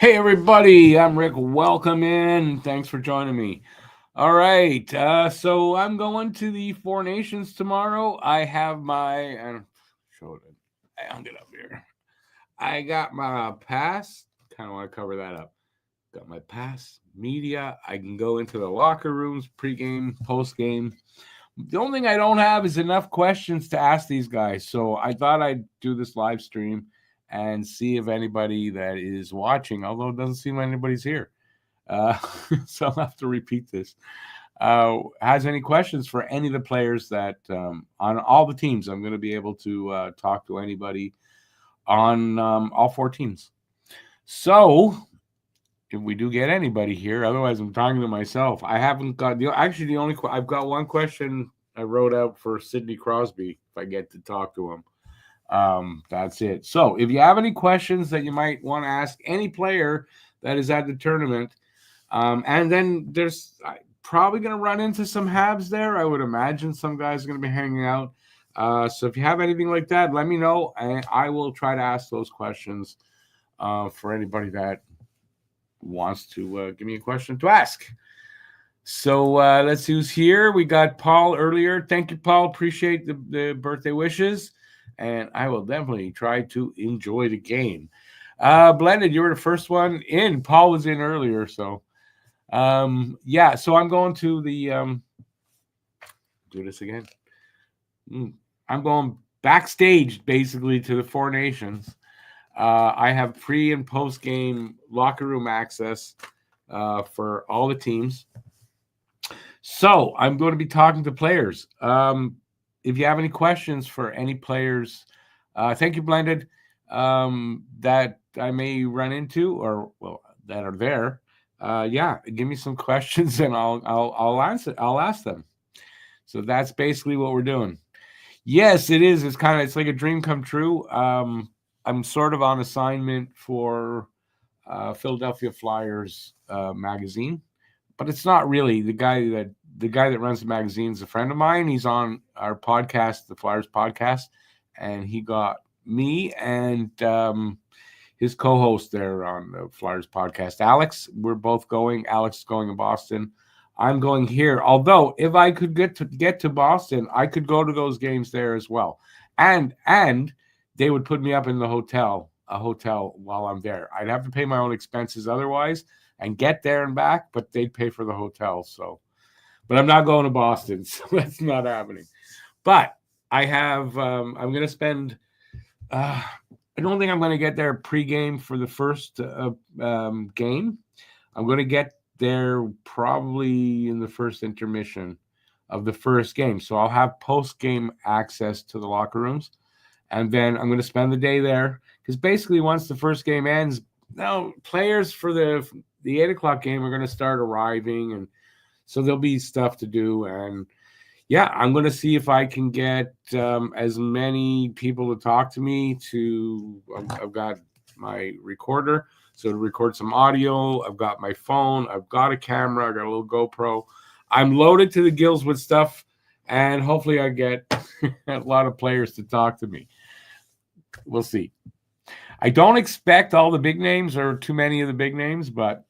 Hey, everybody, I'm Rick. Welcome in. Thanks for joining me. All right, so I'm going to the Four Nations tomorrow. I have show it. I hung it up here. I got my pass. Kind of want to cover that up. Got my pass, media. I can go into the locker rooms, pregame, postgame. The only thing I don't have is enough questions to ask these guys. So I thought I'd do this live stream and see if anybody that is watching, although it doesn't seem like anybody's here. Uh, so I'll have to repeat this. Has any questions for any of the players that on all the teams? I'm going to be able to talk to anybody on all four teams. So if we do get anybody here, otherwise I'm talking to myself. I haven't got the only I've got one question I wrote out for Sidney Crosby. If I get to talk to him, that's it. So if you have any questions that you might want to ask any player that is at the tournament, and then there's probably going to run into some Habs there. I would imagine some guys are going to be hanging out. So if you have anything like that, let me know, and I will try to ask those questions for anybody that wants to give me a question to ask. So let's see who's here. We got Paul earlier. Thank you, Paul. Appreciate the birthday wishes. And I will definitely try to enjoy the game. Blended, you were the first one in. Paul was in earlier. So, yeah. So I'm going to do this again. I'm going backstage, basically, to the Four Nations. I have pre and post game locker room access for all the teams. So I'm going to be talking to players. If you have any questions for any players, thank you, Blended, that I may run into or that are there. Yeah, give me some questions and I'll answer. I'll ask them. So that's basically what we're doing. Yes, it is. It's like a dream come true. I'm sort of on assignment for Philadelphia Flyers magazine, but it's not really the guy that runs the magazine is a friend of mine. He's on our podcast, the Flyers podcast, and he got me and his co-host there on the Flyers podcast, Alex. We're both going. Alex is going to Boston. I'm going here. Although, if I could get to Boston, I could go to those games there as well, and they would put me up in a hotel while I'm there. I'd have to pay my own expenses otherwise and get there and back, but they'd pay for the hotel. So, but I'm not going to Boston, so that's not happening. But I have. I'm going to spend. I don't think I'm going to get there pregame for the first game. I'm going to get there probably in the first intermission of the first game. So I'll have post-game access to the locker rooms. And then I'm going to spend the day there because basically once the first game ends, now players for the 8 o'clock game are going to start arriving. And so there'll be stuff to do. And yeah, I'm going to see if I can get as many people to talk to me I've got my recorder. So to record some audio, I've got my phone, I've got a camera, I got a little GoPro. I'm loaded to the gills with stuff, and hopefully I get a lot of players to talk to me. We'll see. I don't expect all the big names or too many of the big names, but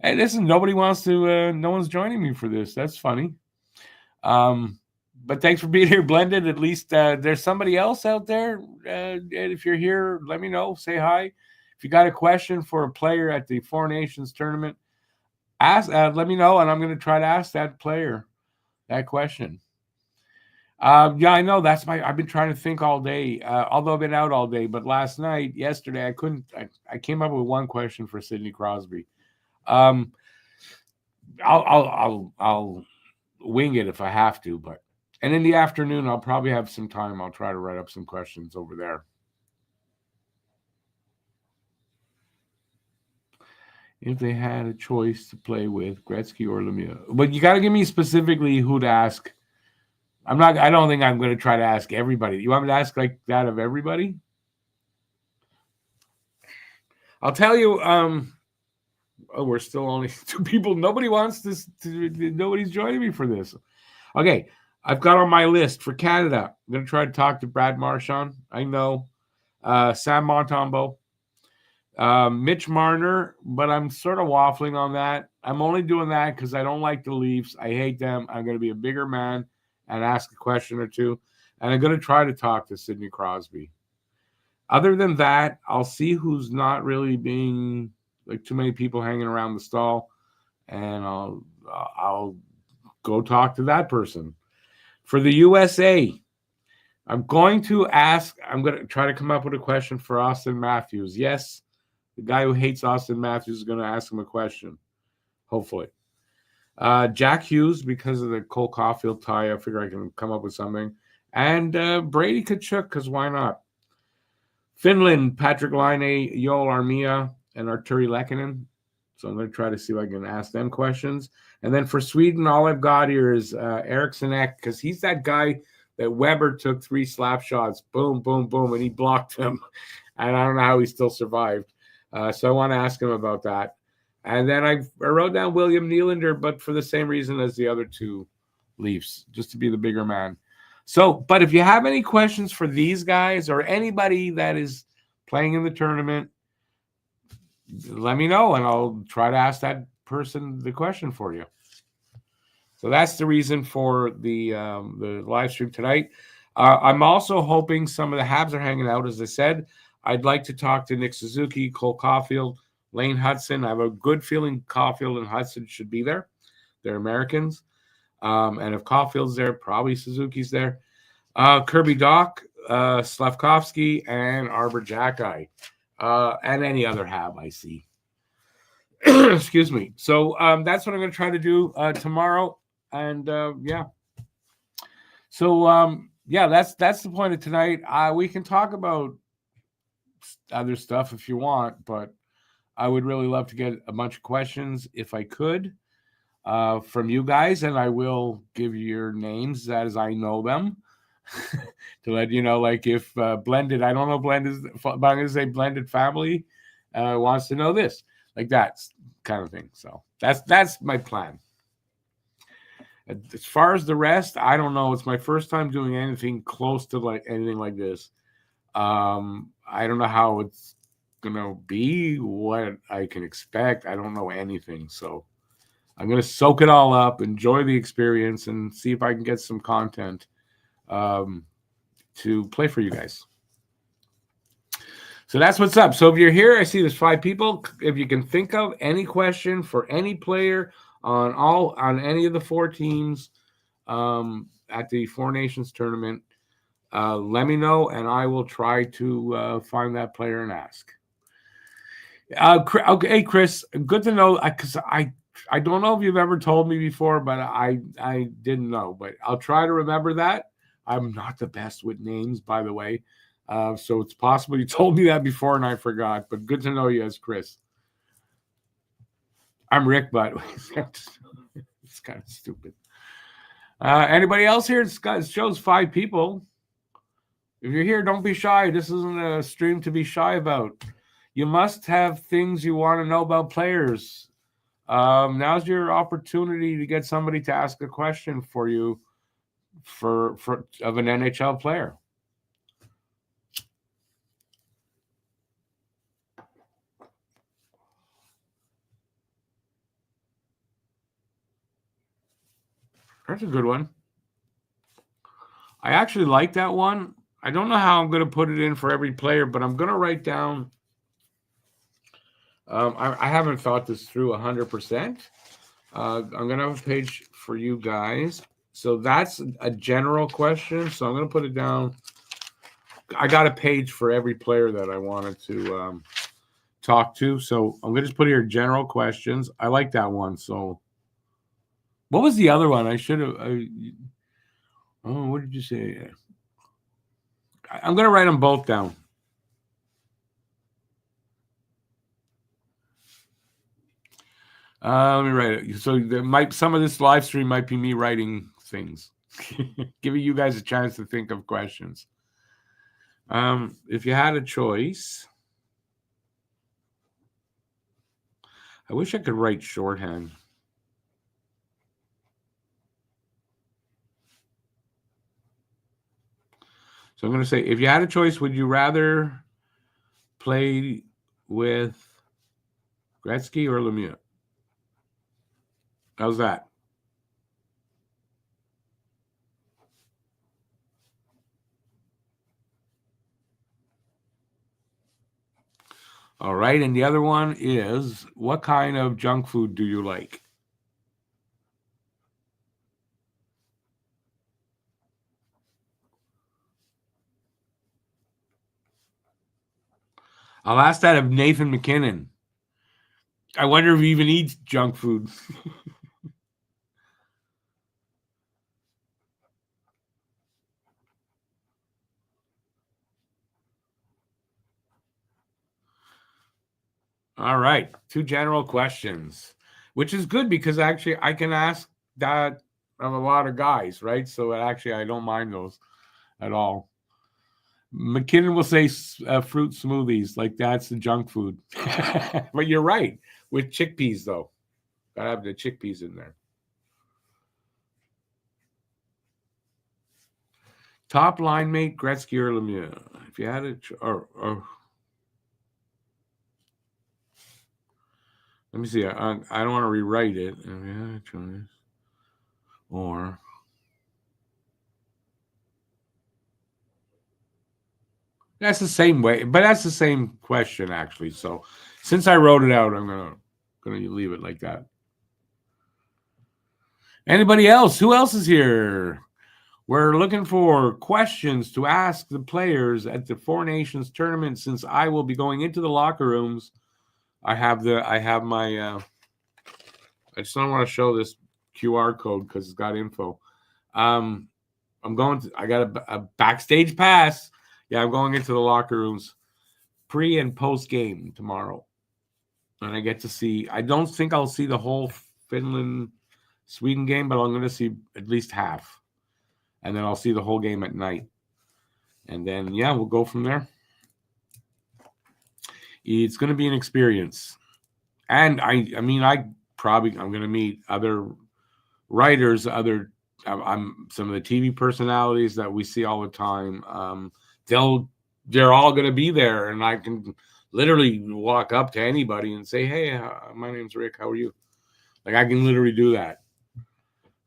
hey, listen, no one's joining me for this. That's funny. But thanks for being here, Blended. At least there's somebody else out there. And if you're here, let me know. Say hi. If you got a question for a player at the Four Nations tournament, let me know, and I'm going to try to ask that player that question. Yeah, I know. I've been trying to think all day, although I've been out all day. But yesterday, I couldn't. I came up with one question for Sidney Crosby. I'll wing it if I have to, and in the afternoon, I'll probably have some time. I'll try to write up some questions over there. If they had a choice to play with Gretzky or Lemieux, but you got to give me specifically who to ask. I don't think I'm going to try to ask everybody. You want me to ask like that of everybody? I'll tell you. We're still only two people. Nobody wants this. Nobody's joining me for this. Okay, I've got on my list for Canada. I'm going to try to talk to Brad Marchand. I know Sam Montembeault. Mitch Marner, but I'm sort of waffling on that. I'm only doing that because I don't like the Leafs. I hate them. I'm going to be a bigger man and ask a question or two. And I'm going to try to talk to Sidney Crosby. Other than that, I'll see who's not really being like too many people hanging around the stall, and I'll go talk to that person. For the USA, I'm going to try to come up with a question for Austin Matthews. Yes, the guy who hates Austin Matthews is going to ask him a question, hopefully. Jack Hughes, because of the Cole Caulfield tie, I figure I can come up with something. And Brady Tkachuk, because why not? Finland, Patrick Laine, Joel Armia, and Arturi Lehkonen. So I'm going to try to see if I can ask them questions. And then for Sweden, all I've got here is Eriksson Ek, because he's that guy that Weber took 3 slap shots, boom, boom, boom, and he blocked them. And I don't know how he still survived. So I want to ask him about that. And then I wrote down William Nylander, but for the same reason as the other 2 Leafs, just to be the bigger man. So, but if you have any questions for these guys or anybody that is playing in the tournament, let me know and I'll try to ask that person the question for you. So that's the reason for the live stream tonight. I'm also hoping some of the Habs are hanging out. As I said, I'd like to talk to Nick Suzuki, Cole Caulfield, Lane Hudson. I have a good feeling Caulfield and Hudson should be there. They're Americans. And if Caulfield's there, probably Suzuki's there. Kirby Doc, Slavkovsky, and Arbor Jacki, and any other Hab I see. Excuse me. So that's what I'm going to try to do tomorrow. And yeah. So yeah, that's the point of tonight. We can talk about other stuff if you want, but I would really love to get a bunch of questions if I could from you guys, and I will give you your names as I know them. To let you know, like if Blended, I don't know Blended, but I'm going to say Blended Family wants to know this, like that kind of thing. So that's my plan. As far as the rest, I don't know. It's my first time doing anything close to like anything like this. I don't know how it's going to be, what I can expect. I don't know anything. So I'm going to soak it all up, enjoy the experience, and see if I can get some content to play for you guys. So that's what's up. So if you're here, I see there's 5 people. If you can think of any question for any player on any of the 4 teams at the 4 Nations tournament, let me know, and I will try to find that player and ask. Okay, Chris, good to know, because I don't know if you've ever told me before, but I didn't know. But I'll try to remember that. I'm not the best with names, by the way. So it's possible you told me that before and I forgot. But good to know you as Chris. I'm Rick, but it's kind of stupid. Anybody else here? It shows 5 people. If you're here, don't be shy. This isn't a stream to be shy about. You must have things you want to know about players. Now's your opportunity to get somebody to ask a question for you for of an NHL player. That's a good one. I actually like that one. I don't know how I'm going to put it in for every player, but I'm going to write down. I haven't thought this through 100%. I'm going to have a page for you guys. So that's a general question. So I'm going to put it down. I got a page for every player that I wanted to talk to. So I'm going to just put here general questions. I like that one. So what was the other one? I should have. What did you say? I'm going to write them both down. Let me write it. So some of this live stream might be me writing things, giving you guys a chance to think of questions. If you had a choice, I wish I could write shorthand. So I'm going to say, if you had a choice, would you rather with Gretzky or Lemieux? How's that? All right. And the other one is, what kind of junk food do you like? I'll ask that of Nathan McKinnon. I wonder if he even eats junk food. All right. 2 general questions, which is good because actually I can ask that of a lot of guys, right? So actually I don't mind those at all. McKinnon will say fruit smoothies, like that's the junk food. But you're right. With chickpeas, though. Gotta have the chickpeas in there. Top line mate, Gretzky or Lemieux? If you had it, or let me see. I don't want to rewrite it. If you had a choice, or that's the same way, but that's the same question actually. So since I wrote it out, I'm gonna leave it like that. Anybody else? Who else is here? We're looking for questions to ask the players at the Four Nations tournament. Since I will be going into the locker rooms, I have my. I just don't want to show this QR code because it's got info. I'm going to. I got a backstage pass. Yeah, I'm going into the locker rooms pre and post game tomorrow, and I get to see. I don't think I'll see the whole Finland Sweden game, but I'm going to see at least half. And then I'll see the whole game at night. And then, yeah, we'll go from there. It's going to be an experience. And I'm going to meet other writers, I'm some of the TV personalities that we see all the time. They're all going to be there, and I can literally walk up to anybody and say, "Hey, my name's Rick. How are you?" Like I can literally do that.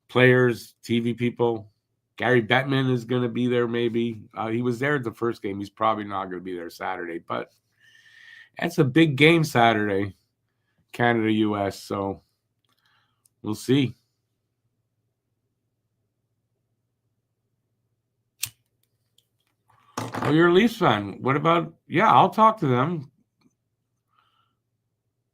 Players, TV people. Gary Bettman is going to be there maybe. He was there at the first game. He's probably not going to be there Saturday, but that's a big game Saturday, Canada-US, so we'll see. Oh, you're a Leafs fan. What about, I'll talk to them.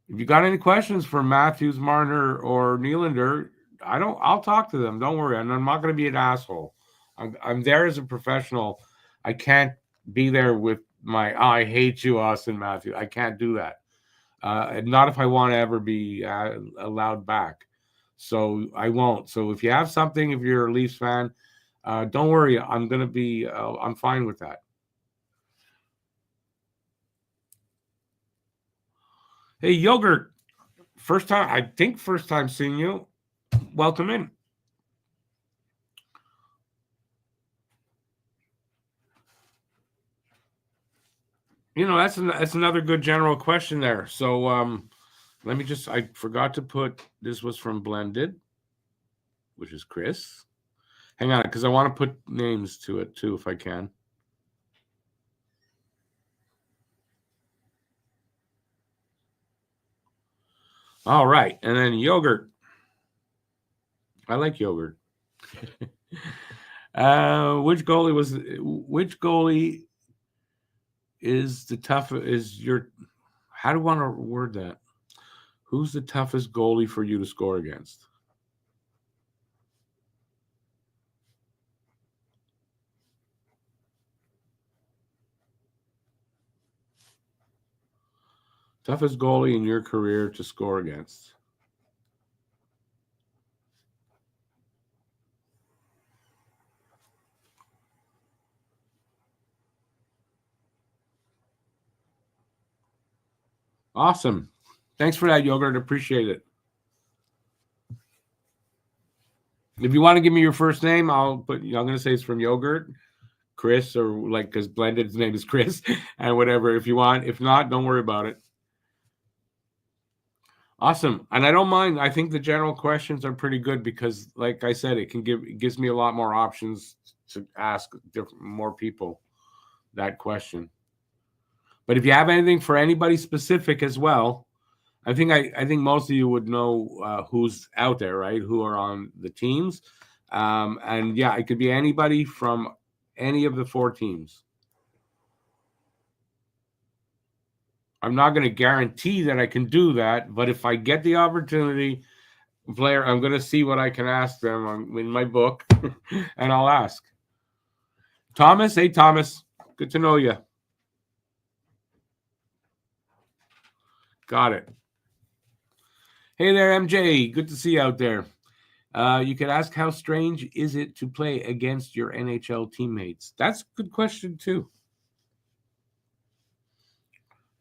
If you got any questions for Matthews, Marner, or Nylander, I'll talk to them. Don't worry. And I'm not going to be an asshole. I'm there as a professional. I can't be there with I hate you, Austin Matthews. I can't do that. Not if I want to ever be allowed back. So I won't. So if you have something, if you're a Leafs fan, don't worry. I'm going to be, I'm fine with that. Hey, Yogurt. First time seeing you. Welcome in. That's another good general question there. So let me I forgot to put, this was from Blended, which is Chris. Hang on, because I want to put names to it too, if I can. All right, and then Yogurt. I like Yogurt. Which goalie is the toughest? How do you want to word that? Who's the toughest goalie for you to score against? Toughest goalie in your career to score against? Awesome. Thanks for that, Yogurt. Appreciate it. If you want to give me your first name, I'm going to say it's from Yogurt, Chris, or because Blended's name is Chris, and whatever. If you want, if not, don't worry about it. Awesome. And I don't mind. I think the general questions are pretty good because, like I said, it gives me a lot more options to ask more people that question. But if you have anything for anybody specific as well, I think most of you would know who's out there, right? Who are on the teams, and yeah, it could be anybody from any of the 4 teams. I'm not going to guarantee that I can do that, but if I get the opportunity, player, I'm going to see what I can ask them in my book, and I'll ask. Thomas, hey Thomas, good to know you. Got it. Hey there, MJ. Good to see you out there. You could ask, how strange is it to play against your NHL teammates? That's a good question too.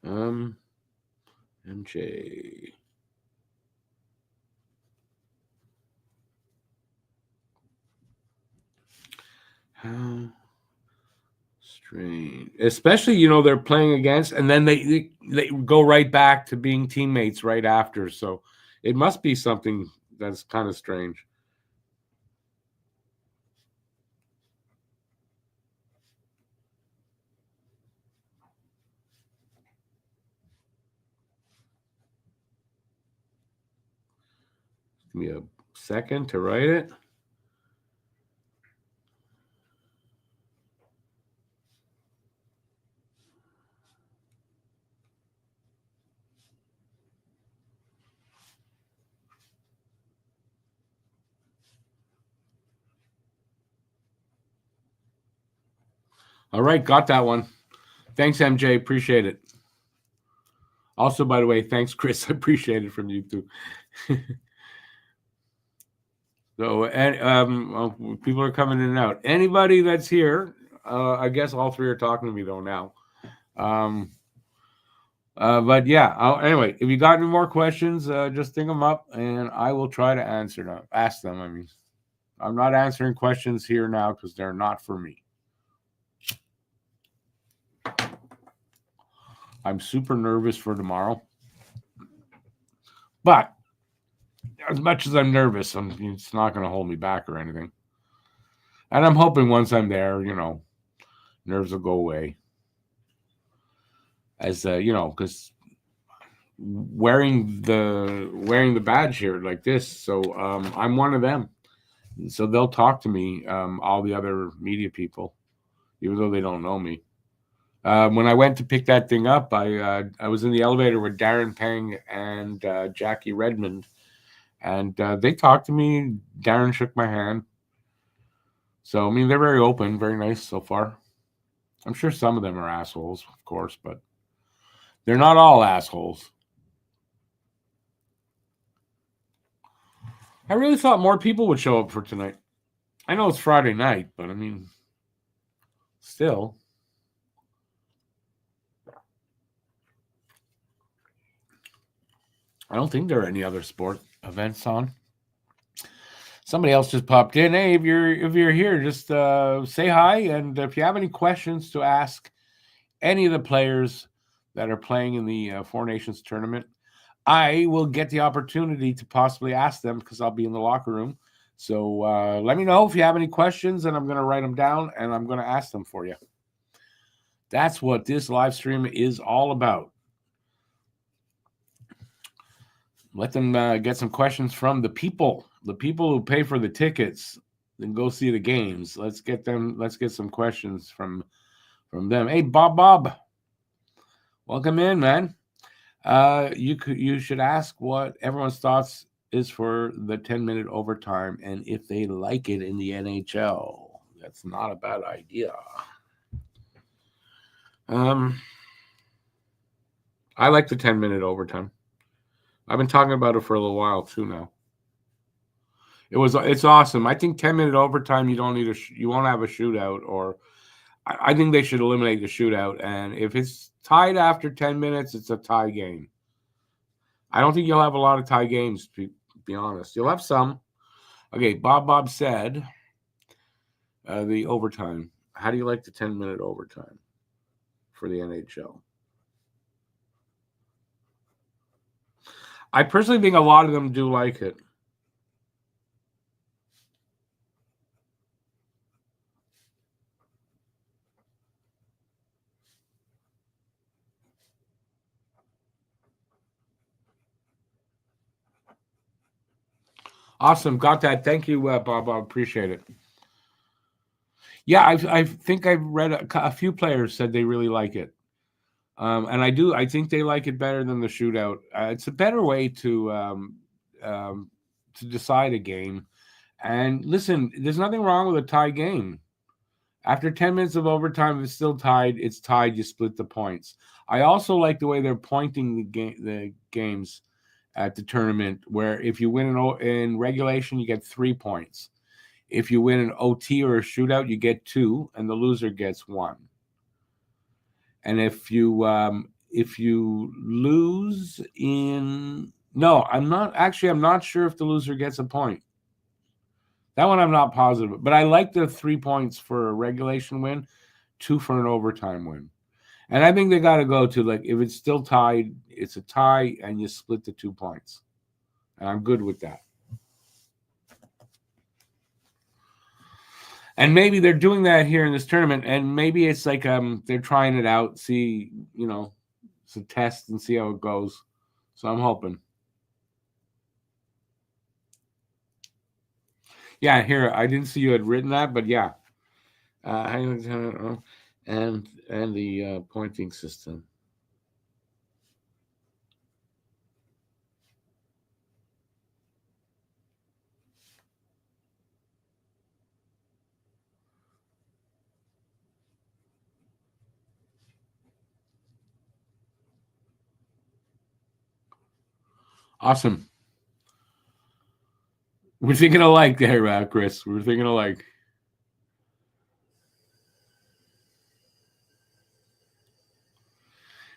MJ. How strange. Especially, they're playing against, and then they go right back to being teammates right after. So it must be something that's kind of strange. Give me a second to write it. All right, got that one. Thanks, MJ. Appreciate it. Also, by the way, thanks, Chris. I appreciate it from you too. So, and people are coming in and out. Anybody that's here, I guess all 3 are talking to me though now. But yeah. Anyway, if you got any more questions, just think them up, and I will try to answer them. Ask them. I mean, I'm not answering questions here now because they're not for me. I'm super nervous for tomorrow, but as much as I'm nervous, it's not going to hold me back or anything. And I'm hoping once I'm there, nerves will go away. As because wearing the badge here like this, so I'm one of them. So they'll talk to me, all the other media people, even though they don't know me. When I went to pick that thing up, I was in the elevator with Darren Pang and Jackie Redmond, and they talked to me. Darren shook my hand. So I mean, they're very open, very nice so far. I'm sure some of them are assholes, of course, but they're not all assholes. I really thought more people would show up for tonight. I know it's Friday night, but I mean, still. I don't think there are any other sport events on. Somebody else just popped in. Hey, if you're here, just say hi, and if you have any questions to ask any of the players that are playing in the Four Nations tournament, I will get the opportunity to possibly ask them because I'll be in the locker room. So let me know if you have any questions, and I'm going to write them down, and I'm going to ask them for you. That's what this live stream is all about. Let them get some questions from the people who pay for the tickets and go see the games. Let's get some questions from them. Hey, Bob, welcome in, man. You should ask what everyone's thoughts is for the 10-minute overtime and if they like it in the NHL. That's not a bad idea. I like the 10-minute overtime. I've been talking about it for a little while too now. It's awesome. I think 10-minute overtime, you won't have a shootout, or I think they should eliminate the shootout. And if it's tied after 10 minutes, it's a tie game. I don't think you'll have a lot of tie games, to be honest. You'll have some. Okay, Bob said the overtime. How do you like the 10-minute overtime for the NHL? I personally think a lot of them do like it. Awesome. Got that. Thank you, Bob. I appreciate it. Yeah, I think I've read a few players said they really like it. And I do. I think they like it better than the shootout. It's a better way um, to decide a game. And listen, there's nothing wrong with a tie game. After 10 minutes of overtime, if it's still tied, it's tied. You split the points. I also like the way they're pointing the games at the tournament, where if you win in regulation, you get 3 points. If you win an OT or a shootout, you get two, and the loser gets one. And if you lose in no, I'm not sure if the loser gets a point. That one I'm not positive, but I like the 3 points for a regulation win, two for an overtime win. And I think they got to go to, like, if it's still tied, it's a tie, and you split the 2 points. And I'm good with that. And maybe they're doing that here in this tournament, and maybe it's like they're trying it out, see, it's a test and see how it goes. So I'm hoping. Yeah, here I didn't see you had written that, but yeah, and the pointing system. Awesome. We're thinking alike there, Chris. We're thinking alike.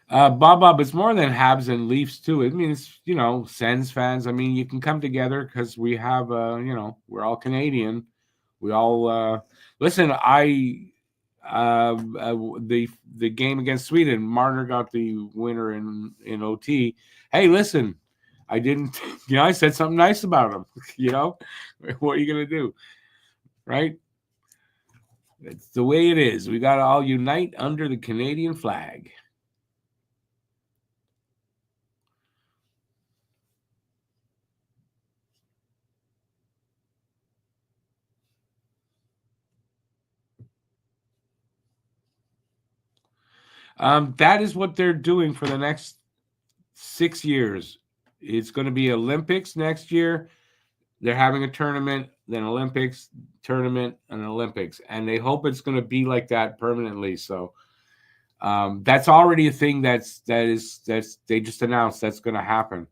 Bob, it's more than Habs and Leafs too. I mean, it's Sens fans. I mean, you can come together because we have, we're all Canadian. We all listen. The game against Sweden, Marner got the winner in OT. Hey, listen, I didn't. I said something nice about him. What are you gonna do, right? It's the way it is. We got to all unite under the Canadian flag. That is what they're doing for the next 6 years. It's going to be Olympics next year. They're having a tournament, then Olympics, tournament, and Olympics, and they hope it's going to be like that permanently. So that's already a thing that's they just announced that's going to happen.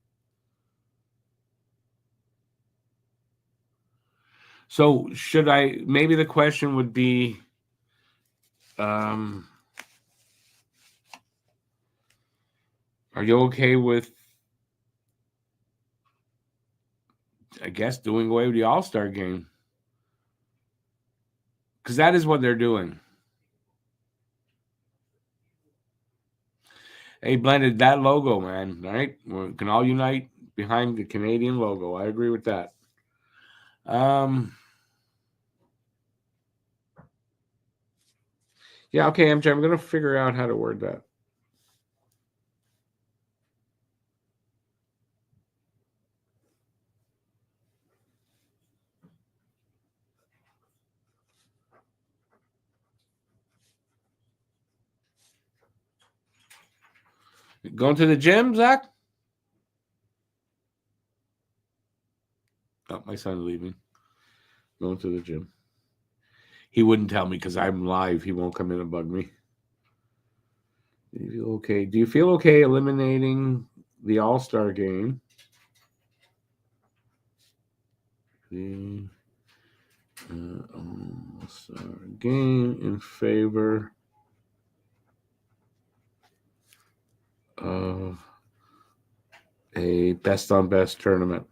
So should I? Maybe the question would be, are you okay with, I guess, doing away with the All-Star game? Because that is what they're doing. Hey, Blended, that logo, man, all right? We can all unite behind the Canadian logo. I agree with that. Yeah, okay, MJ, I'm going to figure out how to word that. Going to the gym, Zach? Oh, my son's leaving. Going to the gym. He wouldn't tell me because I'm live. He won't come in and bug me. Do you feel okay? Do you feel okay eliminating the All-Star game? The All-Star game in favor of a best-on-best tournament.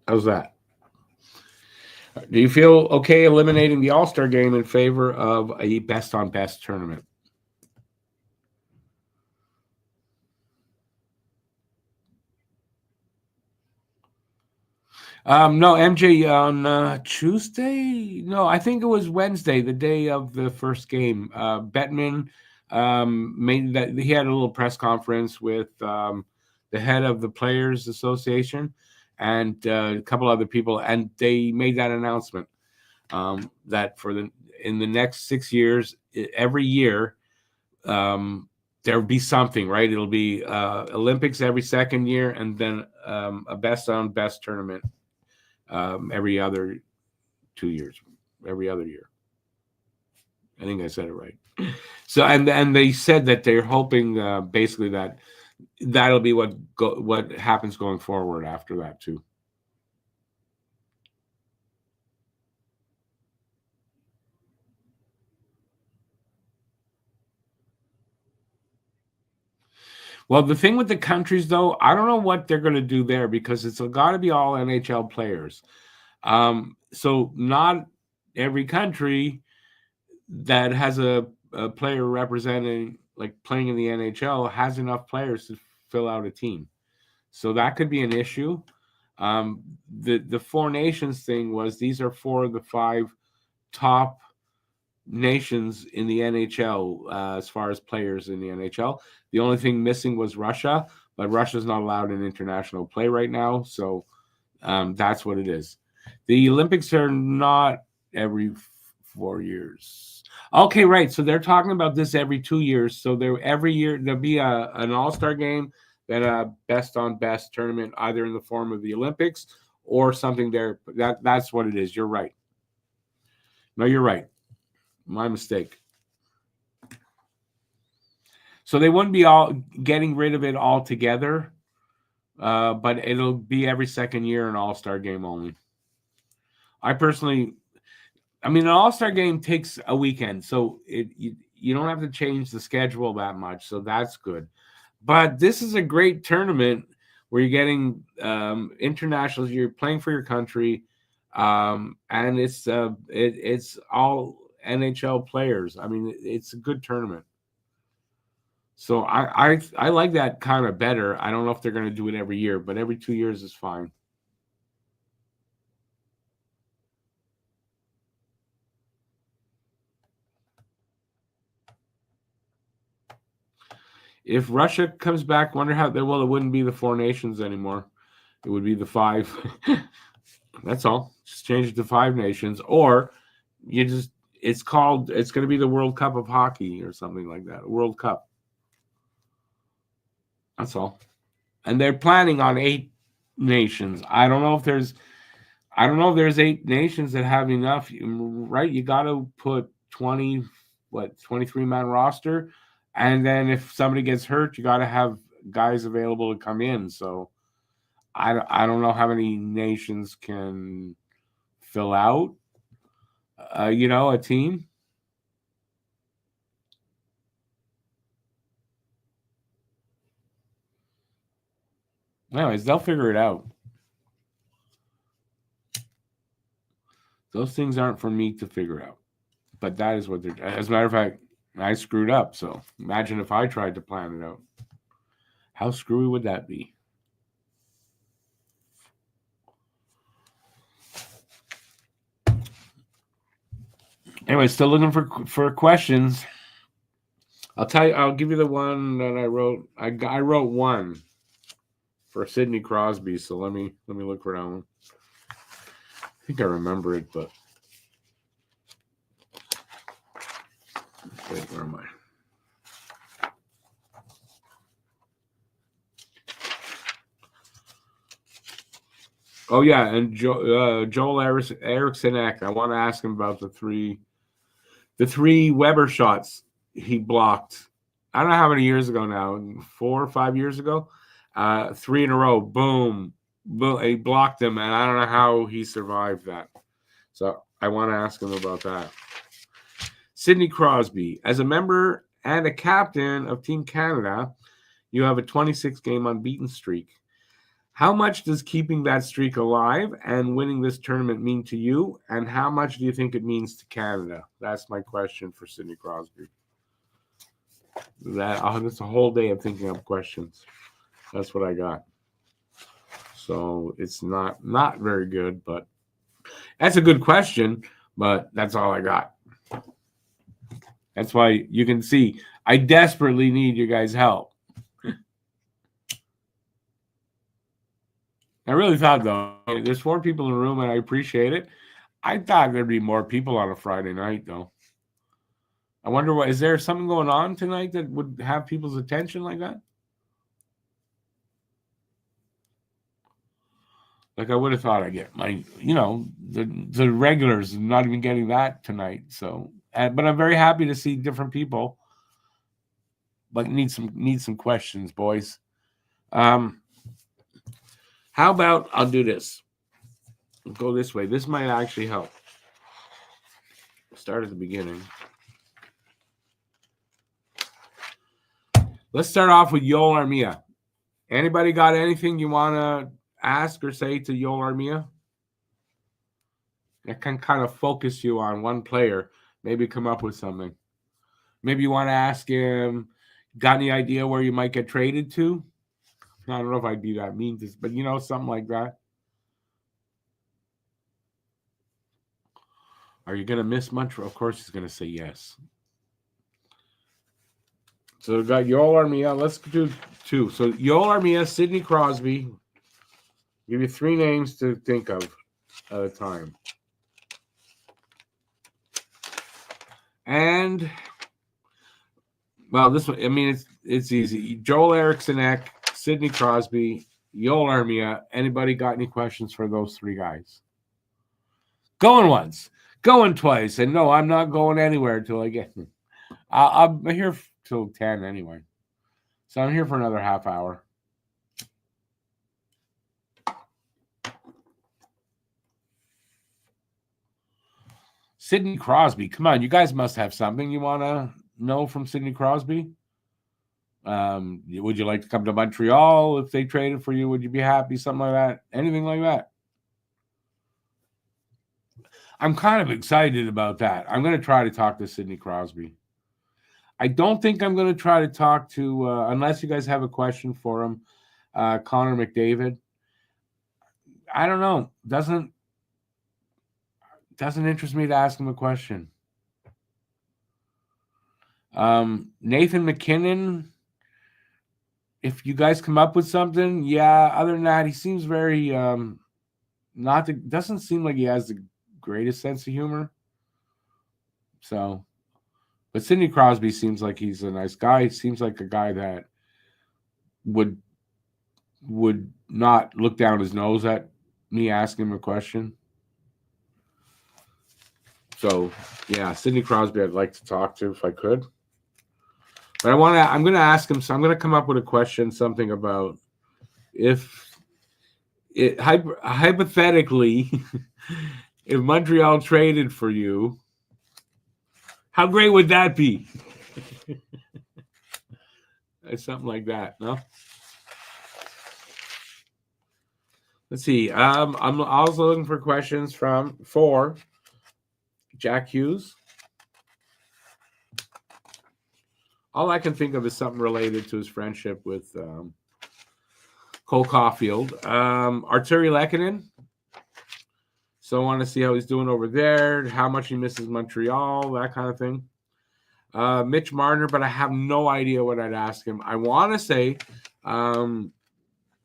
How's that? Do you feel okay eliminating the All-Star game in favor of a best-on-best tournament? No, MJ on Tuesday. No, I think it was Wednesday, the day of the first game. Bettman made that he had a little press conference with the head of the Players Association and a couple other people, and they made that announcement that in the next 6 years, every year, there'll be something, right? It'll be Olympics every second year, and then a best on best tournament every other 2 years, every other year. I think I said it right. So, and they said that they're hoping basically that that'll be what happens going forward after that too. Well, the thing with the countries, though, I don't know what they're going to do there because it's got to be all NHL players. So not every country that has a player representing, like playing in the NHL, has enough players to fill out a team. So that could be an issue. The Four Nations thing was these are four of the five top nations in the NHL as far as players in the NHL. The only thing missing was Russia, but Russia's not allowed in international play right now. So that's what it is. The Olympics are not every 4 years. Okay, right. So they're talking about this every 2 years. So every year there'll be an all-star game, then a best on best tournament, either in the form of the Olympics or something there. That's what it is. You're right. No, you're right. My mistake. So they wouldn't be all getting rid of it altogether, but it'll be every second year an all-star game only. I personally, I mean, an all-star game takes a weekend, so you don't have to change the schedule that much, so that's good. But this is a great tournament where you're getting internationals, you're playing for your country, and it's all NHL players. I mean, it's a good tournament. So I like that kind of better. I don't know if they're going to do it every year, but every 2 years is fine. If Russia comes back, wonder how they it wouldn't be the Four Nations anymore. It would be the five. That's all. Just change it to Five Nations, or it's going to be the World Cup of Hockey or something like that. World Cup. That's all. And they're planning on 8 nations. I don't know if there's 8 nations that have enough, right? You got to put 23-man roster. And then if somebody gets hurt, you got to have guys available to come in. So I don't know how many nations can fill out, a team. Anyways, they'll figure it out. Those things aren't for me to figure out. But that is what they're. As a matter of fact, I screwed up. So imagine if I tried to plan it out. How screwy would that be? Anyway, still looking for questions. I'll give you the one that I wrote. I wrote one for Sidney Crosby. So let me look for that one. I think I remember it, but wait, where am I? Oh yeah, and Joel Eriksson Ek. I want to ask him about the three Weber shots he blocked. I don't know how many years ago now, 4 or 5 years ago. 3 in a row, boom, boom. He blocked them, and I don't know how he survived that. So I want to ask him about that. Sidney Crosby, as a member and a captain of Team Canada, you have a 26-game unbeaten streak. How much does keeping that streak alive and winning this tournament mean to you? And how much do you think it means to Canada? That's my question for Sidney Crosby. That's a whole day of thinking up questions. That's what I got. So it's not very good, but that's a good question, but that's all I got. That's why you can see I desperately need you guys' help. I really thought, though, there's 4 people in the room, and I appreciate it. I thought there'd be more people on a Friday night, though. I wonder what is there something going on tonight that would have people's attention like that? Like I would have thought I'd get my, the regulars not even getting that tonight. So, but I'm very happy to see different people. But need some questions, boys. How about I'll do this? I'll go this way. This might actually help. Start at the beginning. Let's start off with Yoel Armia. Anybody got anything you want to ask or say to Yoel Armia? That can kind of focus you on one player. Maybe come up with something. Maybe you want to ask him, got any idea where you might get traded to? I don't know if I'd be that mean, but something like that. Are you going to miss Montreal? Of course he's going to say yes. So we've got Yoel Armia. Let's do 2. So Yoel Armia, Sidney Crosby. Give you 3 names to think of at a time. And, well, this one, I mean, it's easy. Joel Eriksson, Sidney Crosby, Yoel Armia. Anybody got any questions for those 3 guys? Going once, going twice, and no, I'm not going anywhere until I get. I'm here till 10 anyway, so I'm here for another half hour. Sidney Crosby, come on, you guys must have something you want to know from Sidney Crosby. Would you like to come to Montreal if they traded for you? Would you be happy? Something like that? Anything like that? I'm kind of excited about that. I'm going to try to talk to Sidney Crosby. I don't think I'm going to try to talk to, unless you guys have a question for him, Connor McDavid. I don't know. Doesn't interest me to ask him a question. Nathan McKinnon, if you guys come up with something, yeah. Other than that, he seems very doesn't seem like he has the greatest sense of humor. So, but Sidney Crosby seems like he's a nice guy. He seems like a guy that would not look down his nose at me asking him a question. So, yeah, Sidney Crosby I'd like to talk to if I could. But I'm going to ask him, so I'm going to come up with a question, something about if it hypothetically, if Montreal traded for you, how great would that be? Something like that, no? Let's see. I'm also looking for questions for Jack Hughes. All I can think of is something related to his friendship with Cole Caulfield. Arturi Lehkonen. So I want to see how he's doing over there, how much he misses Montreal, that kind of thing. Mitch Marner, but I have no idea what I'd ask him. I want to say,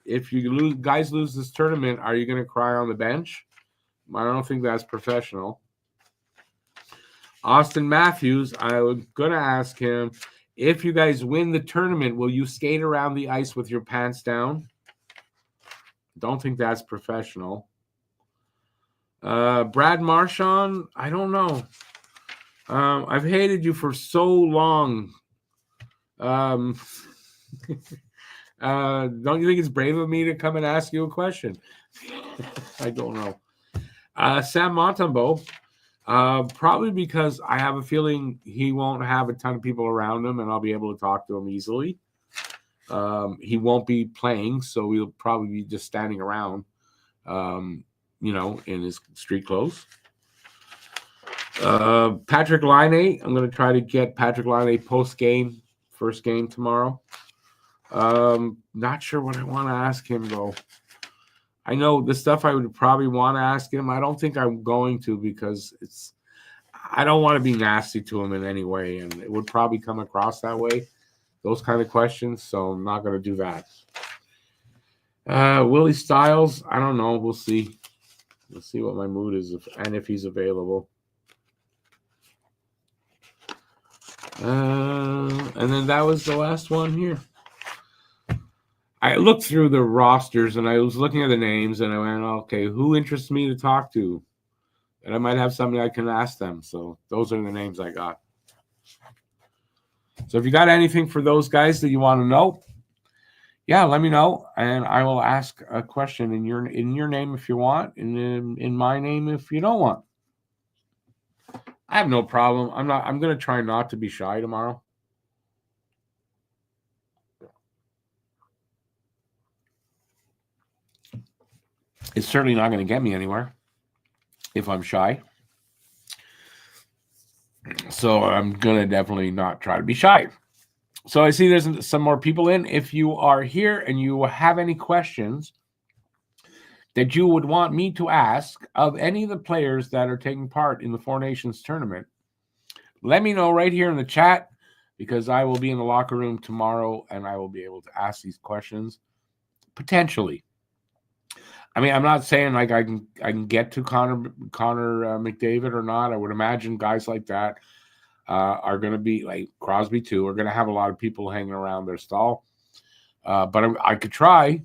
if you guys lose this tournament, are you going to cry on the bench? I don't think that's professional. Austin Matthews, I was going to ask him, if you guys win the tournament, will you skate around the ice with your pants down? Don't think that's professional. Brad Marchand, I don't know. I've hated you for so long. Don't you think it's brave of me to come and ask you a question? I don't know. Sam Montembeault, probably because I have a feeling he won't have a ton of people around him and I'll be able to talk to him easily. He won't be playing, so he'll probably be just standing around, in his street clothes. Patrick Laine, I'm going to try to get Patrick Laine post-game, first game tomorrow. Not sure what I want to ask him, though. I know the stuff I would probably want to ask him. I don't think I'm going to, because I don't want to be nasty to him in any way, and it would probably come across that way, those kind of questions, so I'm not going to do that. Willie Styles, I don't know. We'll see. We'll see what my mood is and if he's available. And then that was the last one here. I looked through the rosters and I was looking at the names and I went, okay, who interests me to talk to? And I might have something I can ask them. So those are the names I got. So if you got anything for those guys that you want to know, yeah, let me know, and I will ask a question in your name if you want, and in my name if you don't want. I have no problem. I'm going to try not to be shy tomorrow. It's certainly not going to get me anywhere if I'm shy. So I'm going to definitely not try to be shy. So I see there's some more people in. If you are here and you have any questions that you would want me to ask of any of the players that are taking part in the Four Nations tournament, let me know right here in the chat, because I will be in the locker room tomorrow and I will be able to ask these questions potentially. I mean, I'm not saying like I can get to Connor McDavid or not. I would imagine guys like that are going to be, like Crosby too, are going to have a lot of people hanging around their stall. But I could try.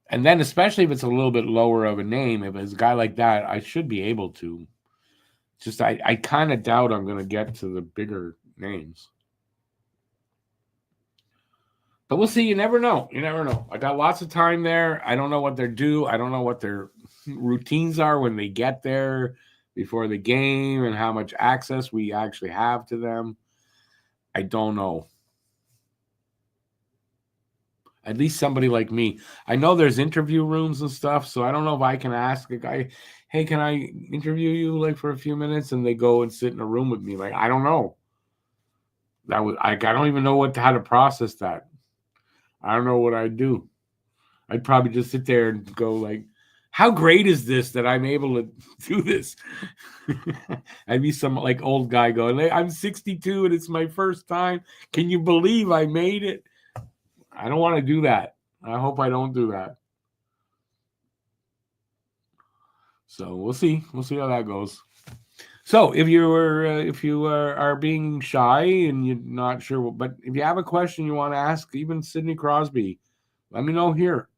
And then especially if it's a little bit lower of a name, if it's a guy like that, I should be able to. Just I kind of doubt I'm going to get to the bigger names. But we'll see. You never know. You never know. I got lots of time there. I don't know what they're due. I don't know what their routines are when they get there before the game and how much access we actually have to them. I don't know. At least somebody like me. I know there's interview rooms and stuff, so I don't know if I can ask a guy, hey, can I interview you like for a few minutes? And they go and sit in a room with me. Like, I don't know. I don't even know how to process that. I don't know what I'd do. I'd probably just sit there and go like, how great is this that I'm able to do this? I'd be some like old guy going, hey, I'm 62 and it's my first time. Can you believe I made it? I don't want to do that. I hope I don't do that. So we'll see. We'll see how that goes. So if you are being shy and you're not sure, but if you have a question you want to ask, even Sidney Crosby, let me know here.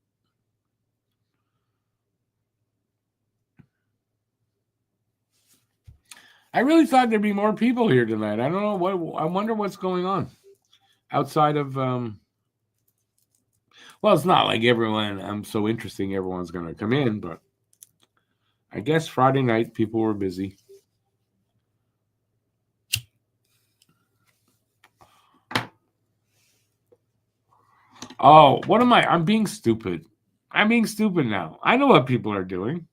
I really thought there'd be more people here tonight. I don't know what. I wonder what's going on outside of. Well, it's not like everyone. I'm so interesting. Everyone's going to come in, but I guess Friday night people were busy. Oh, what am I? I'm being stupid. I'm being stupid now. I know what people are doing.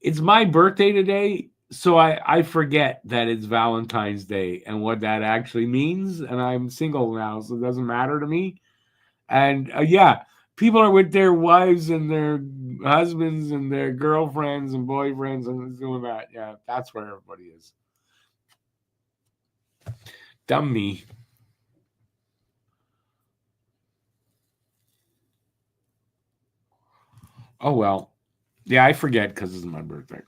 It's my birthday today, so I forget that it's Valentine's Day and what that actually means. And I'm single now, so it doesn't matter to me. And yeah, people are with their wives and their husbands and their girlfriends and boyfriends and doing that. Yeah, that's where everybody is. Dumb me. Oh, well. Yeah, I forget because it's my birthday.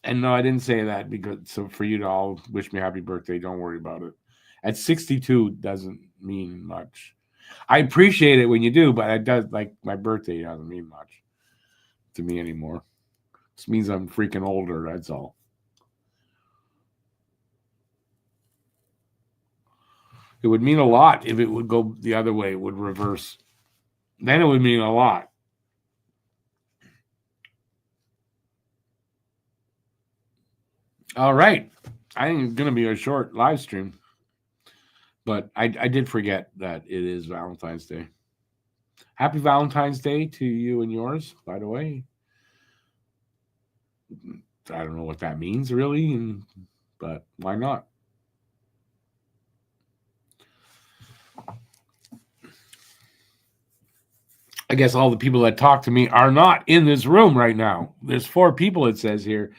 And no, I didn't say that because so for you to all wish me happy birthday, don't worry about it. At 62 doesn't mean much. I appreciate it when you do, but it does, like my birthday doesn't mean much to me anymore. This means I'm freaking older, that's all. It would mean a lot if it would go the other way, it would reverse. Then it would mean a lot. All right. I think it's going to be a short live stream. But I did forget that it is Valentine's Day. Happy Valentine's Day to you and yours, by the way. I don't know what that means really, but why not? I guess all the people that talk to me are not in this room right now. There's 4 people, it says here.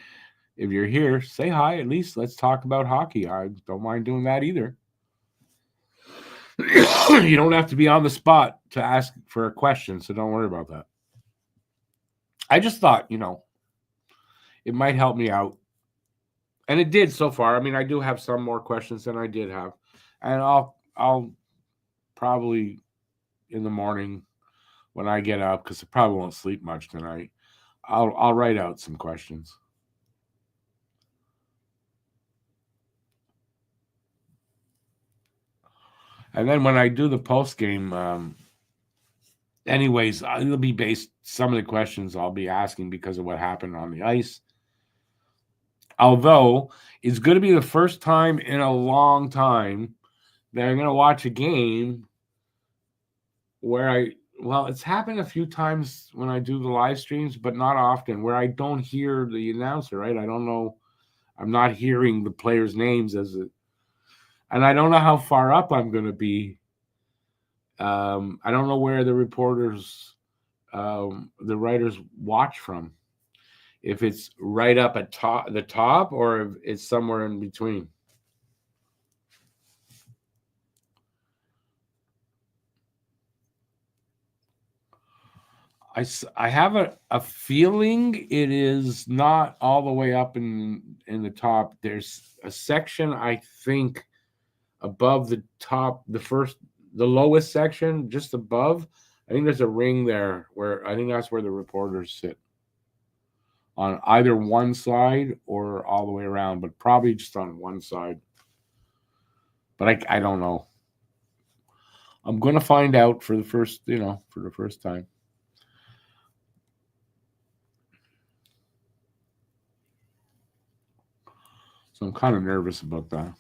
If you're here, say hi at least. Let's talk about hockey. I don't mind doing that either. You don't have to be on the spot to ask for a question, so don't worry about that. I just thought, it might help me out. And it did so far. I mean, I do have some more questions than I did have. And I'll probably in the morning when I get up, because I probably won't sleep much tonight, I'll write out some questions. And then when I do the post game, anyways, it'll be based. Some of the questions I'll be asking because of what happened on the ice. Although it's going to be the first time in a long time that I'm going to watch a game where it's happened a few times when I do the live streams, but not often, where I don't hear the announcer, right? I don't know. I'm not hearing the players' names and I don't know how far up I'm going to be. I don't know where the reporters, the writers watch from. If it's right up at the top, or if it's somewhere in between. I have a feeling it is not all the way up in the top. There's a section, I think, above the top, the lowest section, just above. I think there's a ring there where I think that's where the reporters sit, on either one side or all the way around, but probably just on one side. But I don't know. I'm going to find out for the first time. So I'm kind of nervous about that.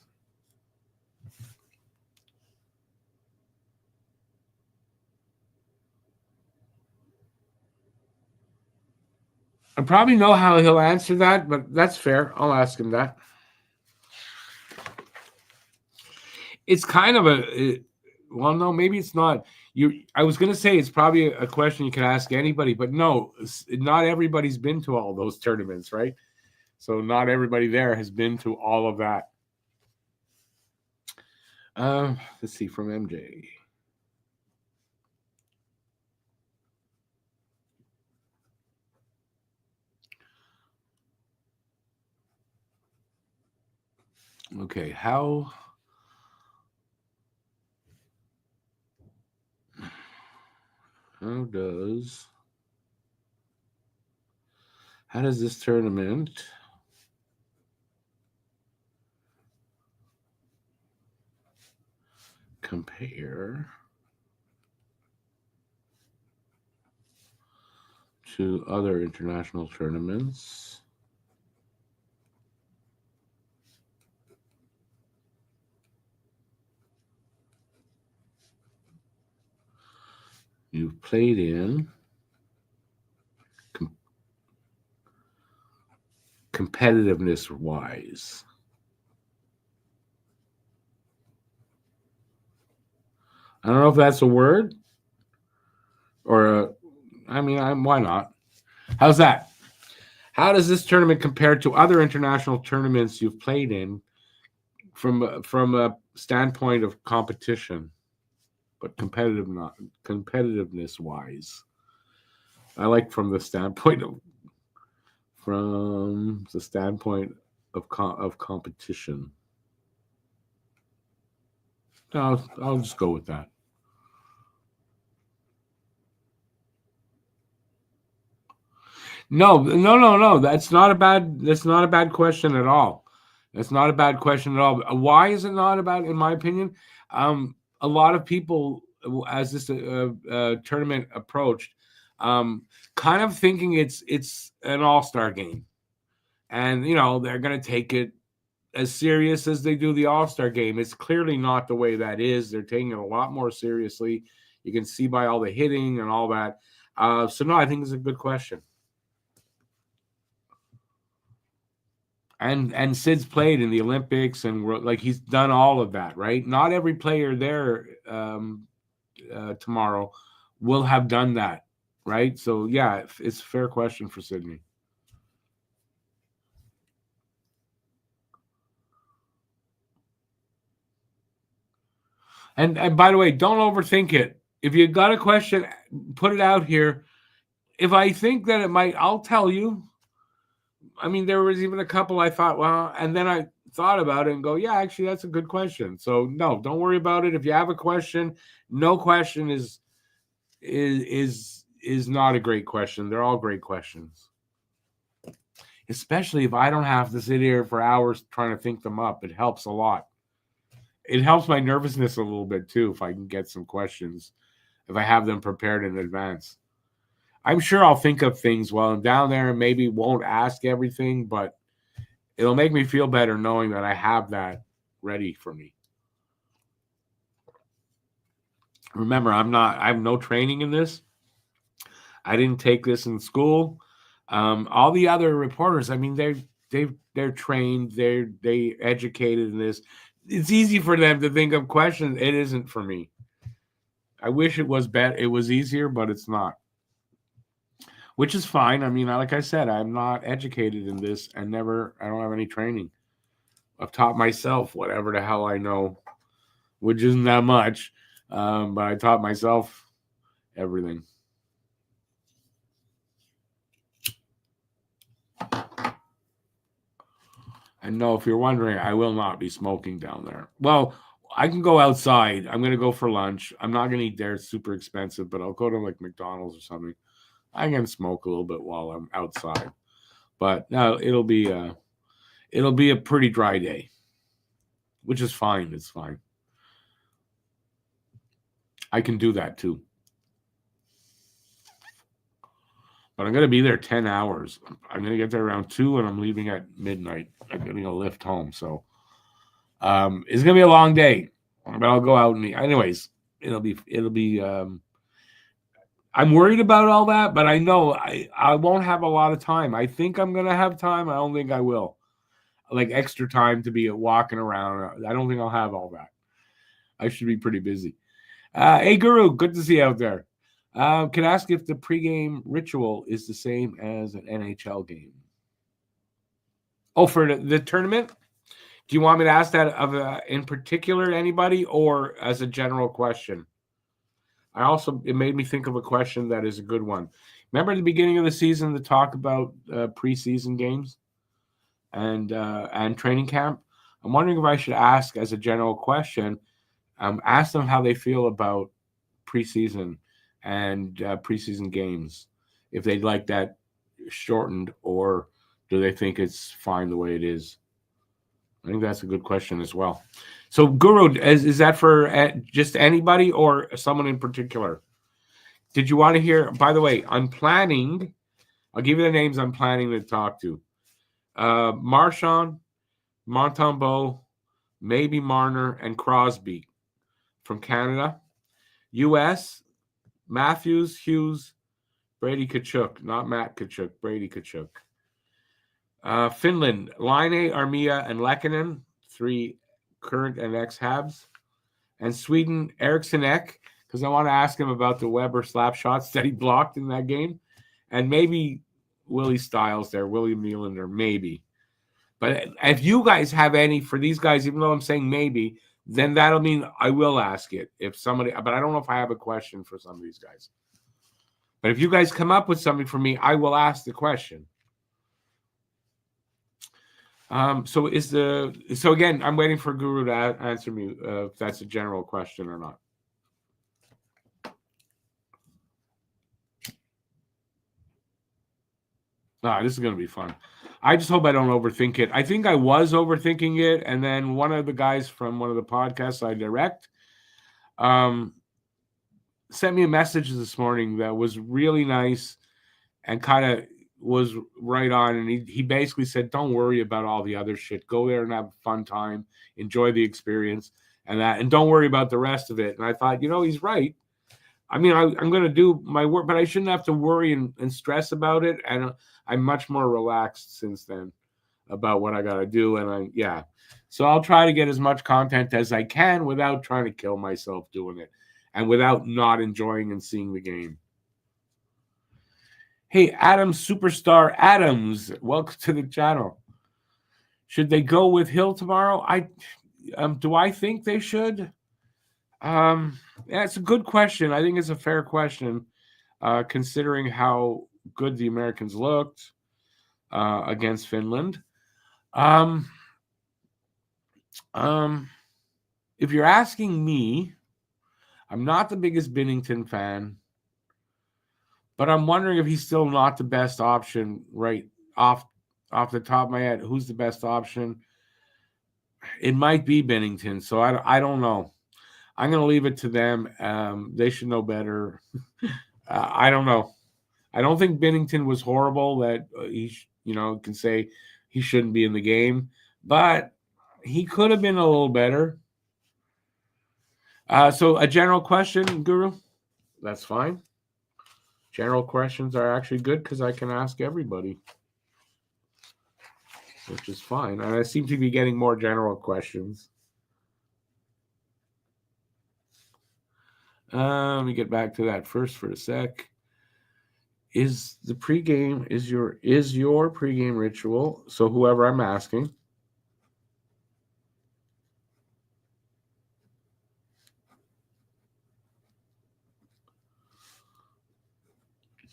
I probably know how he'll answer that, but that's fair. I'll ask him that. It's kind of well, no, maybe it's not. I was going to say it's probably a question you can ask anybody, but no, not everybody's been to all those tournaments, right? So not everybody there has been to all of that. Let's see, from MJ. Okay, how does this tournament compare to other international tournaments you've played in, competitiveness wise? I don't know if that's a word or why not? How's that? How does this tournament compare to other international tournaments you've played in from a standpoint of competition, but competitiveness wise? I like from the standpoint of competition. I'll just go with that. No. That's not a bad question at all. That's not a bad question at all. Why is it not about, in my opinion? A lot of people, as this tournament approached, kind of thinking it's an all-star game, and they're going to take it as serious as they do the All-Star game. It's clearly not the way that is. They're taking it a lot more seriously. You can see by all the hitting and all that. So no, I think it's a good question. And Sid's played in the Olympics and like he's done all of that, right? Not every player there tomorrow will have done that, right? So yeah, it's a fair question for Sydney. And by the way, don't overthink it. If you got a question, put it out here. If I think that it might, I'll tell you. I mean, there was even a couple I thought, well, and then I thought about it and go, yeah, actually, that's a good question. So no, don't worry about it. If you have a question, no question is not a great question. They're all great questions. Especially if I don't have to sit here for hours trying to think them up. It helps a lot. It helps my nervousness a little bit too if I can get some questions, if I have them prepared in advance. I'm sure I'll think of things while I'm down there and maybe won't ask everything, but it'll make me feel better knowing that I have that ready for me. Remember, I have no training in this. I didn't take this in school. All the other reporters, I mean, they're trained, they educated in this. It's easy for them to think of questions. It isn't for me. I wish it was better. It was easier, but it's not. Which is fine. I mean, like I said, I'm not educated in this and I don't have any training. I've taught myself whatever the hell I know, which isn't that much. But I taught myself everything. And no, if you're wondering, I will not be smoking down there. Well, I can go outside. I'm going to go for lunch. I'm not going to eat there. It's super expensive, but I'll go to like McDonald's or something. I can smoke a little bit while I'm outside. But no, it'll be a pretty dry day, which is fine. It's fine. I can do that too. But I'm going to be there 10 hours. I'm going to get there around 2 and I'm leaving at midnight. I'm getting a lift home. So it's going to be a long day. But I'll go out and eat. Anyways, it'll be I'm worried about all that, but I know I won't have a lot of time. I think I'm going to have time. I don't think I will. Like extra time to be walking around. I don't think I'll have all that. I should be pretty busy. Hey, Guru, good to see you out there. Can I ask if the pregame ritual is the same as an NHL game? Oh, for the tournament? Do you want me to ask that of in particular to anybody or as a general question? It made me think of a question that is a good one. Remember at the beginning of the season to talk about preseason games and training camp? I'm wondering if I should ask as a general question, ask them how they feel about preseason and preseason games, if they'd like that shortened or do they think it's fine the way it is? I think that's a good question as well. So, Guru, is that for just anybody or someone in particular? Did you want to hear? By the way, I'm planning. I'll give you the names I'm planning to talk to. Marchand, Montembeault, maybe Marner, and Crosby from Canada. U.S., Matthews, Hughes, Brady Tkachuk. Not Matt Tkachuk, Brady Tkachuk. Finland, Laine, Armia, and Lehkonen, 3 current and ex-Habs. And Sweden, Eriksson Ek, because I want to ask him about the Weber slap shots that he blocked in that game. And maybe Willie Stiles there, William Nylander, maybe. But if you guys have any for these guys, even though I'm saying maybe, then that'll mean I will ask it. If somebody, but I don't know if I have a question for some of these guys. But if you guys come up with something for me, I will ask the question. So again, I'm waiting for Guru to answer me if that's a general question or not. This is going to be fun. I just hope I don't overthink it. I think I was overthinking it, and then one of the guys from one of the podcasts I direct sent me a message this morning that was really nice and kind of was right on, and he basically said, "Don't worry about all the other shit. Go there and have a fun time, enjoy the experience, and don't worry about the rest of it." And I thought, he's right. I mean, I'm going to do my work, but I shouldn't have to worry and stress about it. And I'm much more relaxed since then about what I got to do. And so I'll try to get as much content as I can without trying to kill myself doing it and without not enjoying and seeing the game. Hey, Adams, Superstar Adams, welcome to the channel. Should they go with Hill tomorrow? Do I think they should? Yeah, it's a good question. I think it's a fair question, considering how good the Americans looked against Finland. If you're asking me, I'm not the biggest Binnington fan, but I'm wondering if he's still not the best option right off the top of my head. Who's the best option? It might be Binnington, so I don't know. I'm going to leave it to them. They should know better. I don't know. I don't think Binnington was horrible that he can say he shouldn't be in the game, but he could have been a little better. So a general question, Guru? That's fine. General questions are actually good because I can ask everybody, which is fine. And I seem to be getting more general questions. Let me get back to that first for a sec. Is your pregame ritual? So whoever I'm asking,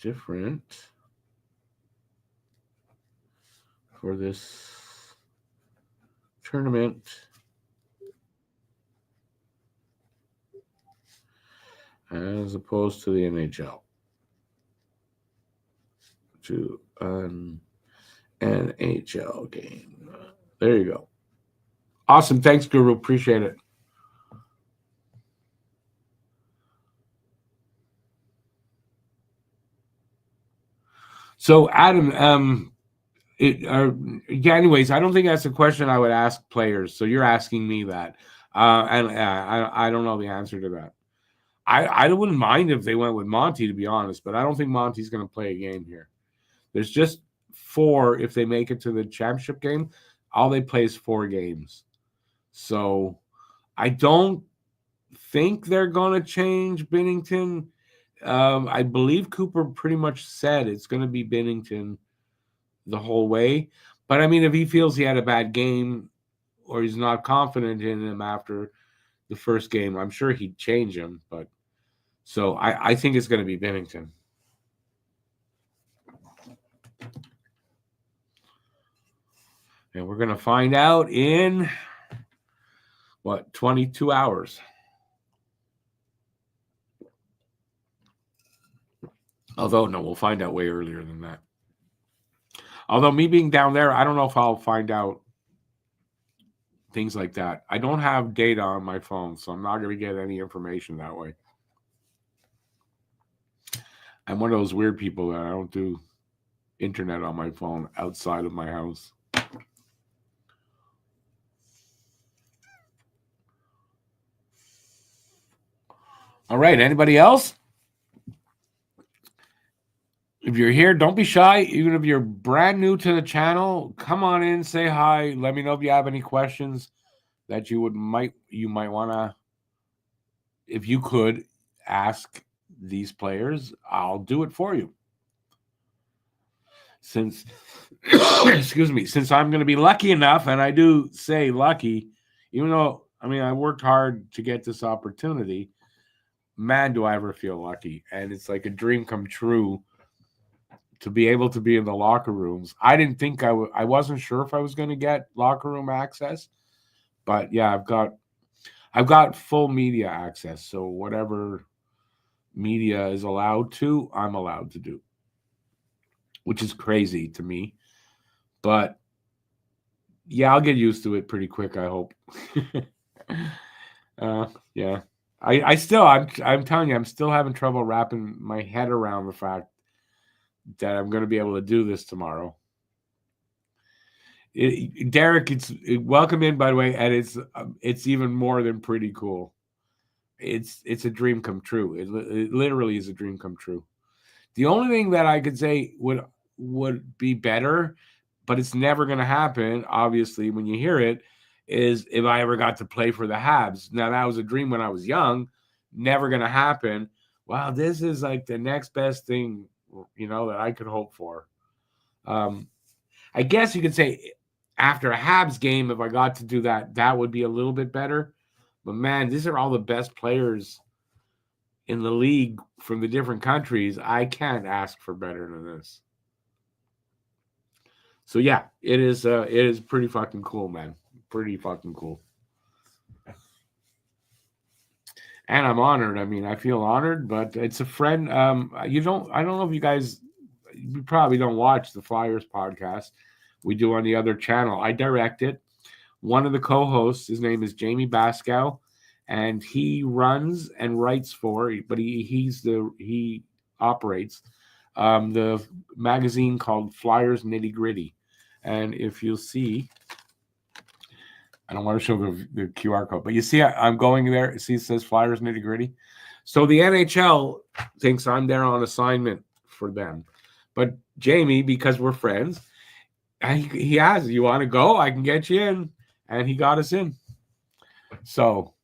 different for this tournament as opposed to the NHL? To an NHL game. There you go. Awesome. Thanks, Guru. Appreciate it. So, Adam, anyways, I don't think that's a question I would ask players. So you're asking me that. And I don't know the answer to that. I wouldn't mind if they went with Monty, to be honest, but I don't think Monty's going to play a game here. There's just 4 if they make it to the championship game. All they play is 4 games. So I don't think they're going to change Binnington. I believe Cooper pretty much said it's going to be Binnington the whole way. But I mean, if he feels he had a bad game or he's not confident in him after the first game, I'm sure he'd change him. But so I think it's going to be Binnington. And we're going to find out in 22 hours. Although, no, we'll find out way earlier than that. Although me being down there, I don't know if I'll find out things like that. I don't have data on my phone, so I'm not going to get any information that way. I'm one of those weird people that I don't do internet on my phone outside of my house. All right. Anybody else? If you're here, don't be shy. Even if you're brand new to the channel, come on in, say hi. Let me know if you have any questions that you might want to, if you could ask these players, I'll do it for you. Since excuse me, since I'm going to be lucky enough, and I do say lucky, even though I worked hard to get this opportunity, man, do I ever feel lucky. And it's like a dream come true to be able to be in the locker rooms. I didn't think I wasn't sure if I was going to get locker room access, but yeah, I've got full media access. So whatever media is allowed to, I'm allowed to do, which is crazy to me. But yeah, I'll get used to it pretty quick, I hope. Yeah. I'm telling you, I'm still having trouble wrapping my head around the fact that I'm going to be able to do this tomorrow. Derek, welcome in, by the way, and it's even more than pretty cool. It's a dream come true. It literally is a dream come true. The only thing that I could say would be better, but it's never going to happen, obviously, when you hear it, is if I ever got to play for the Habs. Now, that was a dream when I was young, never going to happen. Wow, this is like the next best thing, that I could hope for. I guess you could say after a Habs game, if I got to do that, that would be a little bit better. But man, these are all the best players in the league from the different countries. I can't ask for better than this. So yeah, it is pretty fucking cool, man. Pretty fucking cool. And I'm honored. I mean, I feel honored, but it's a friend. I don't know if you probably don't watch the Flyers podcast. We do on the other channel. I direct it. One of the co-hosts, his name is Jamie Baskow, and he runs and writes but he operates the magazine called Flyers Nitty Gritty. And if you'll see, I don't want to show the QR code, but you see, I'm going there. See, it says Flyers Nitty Gritty. So the NHL thinks I'm there on assignment for them. But Jamie, because we're friends, he has, you want to go? I can get you in. And he got us in. So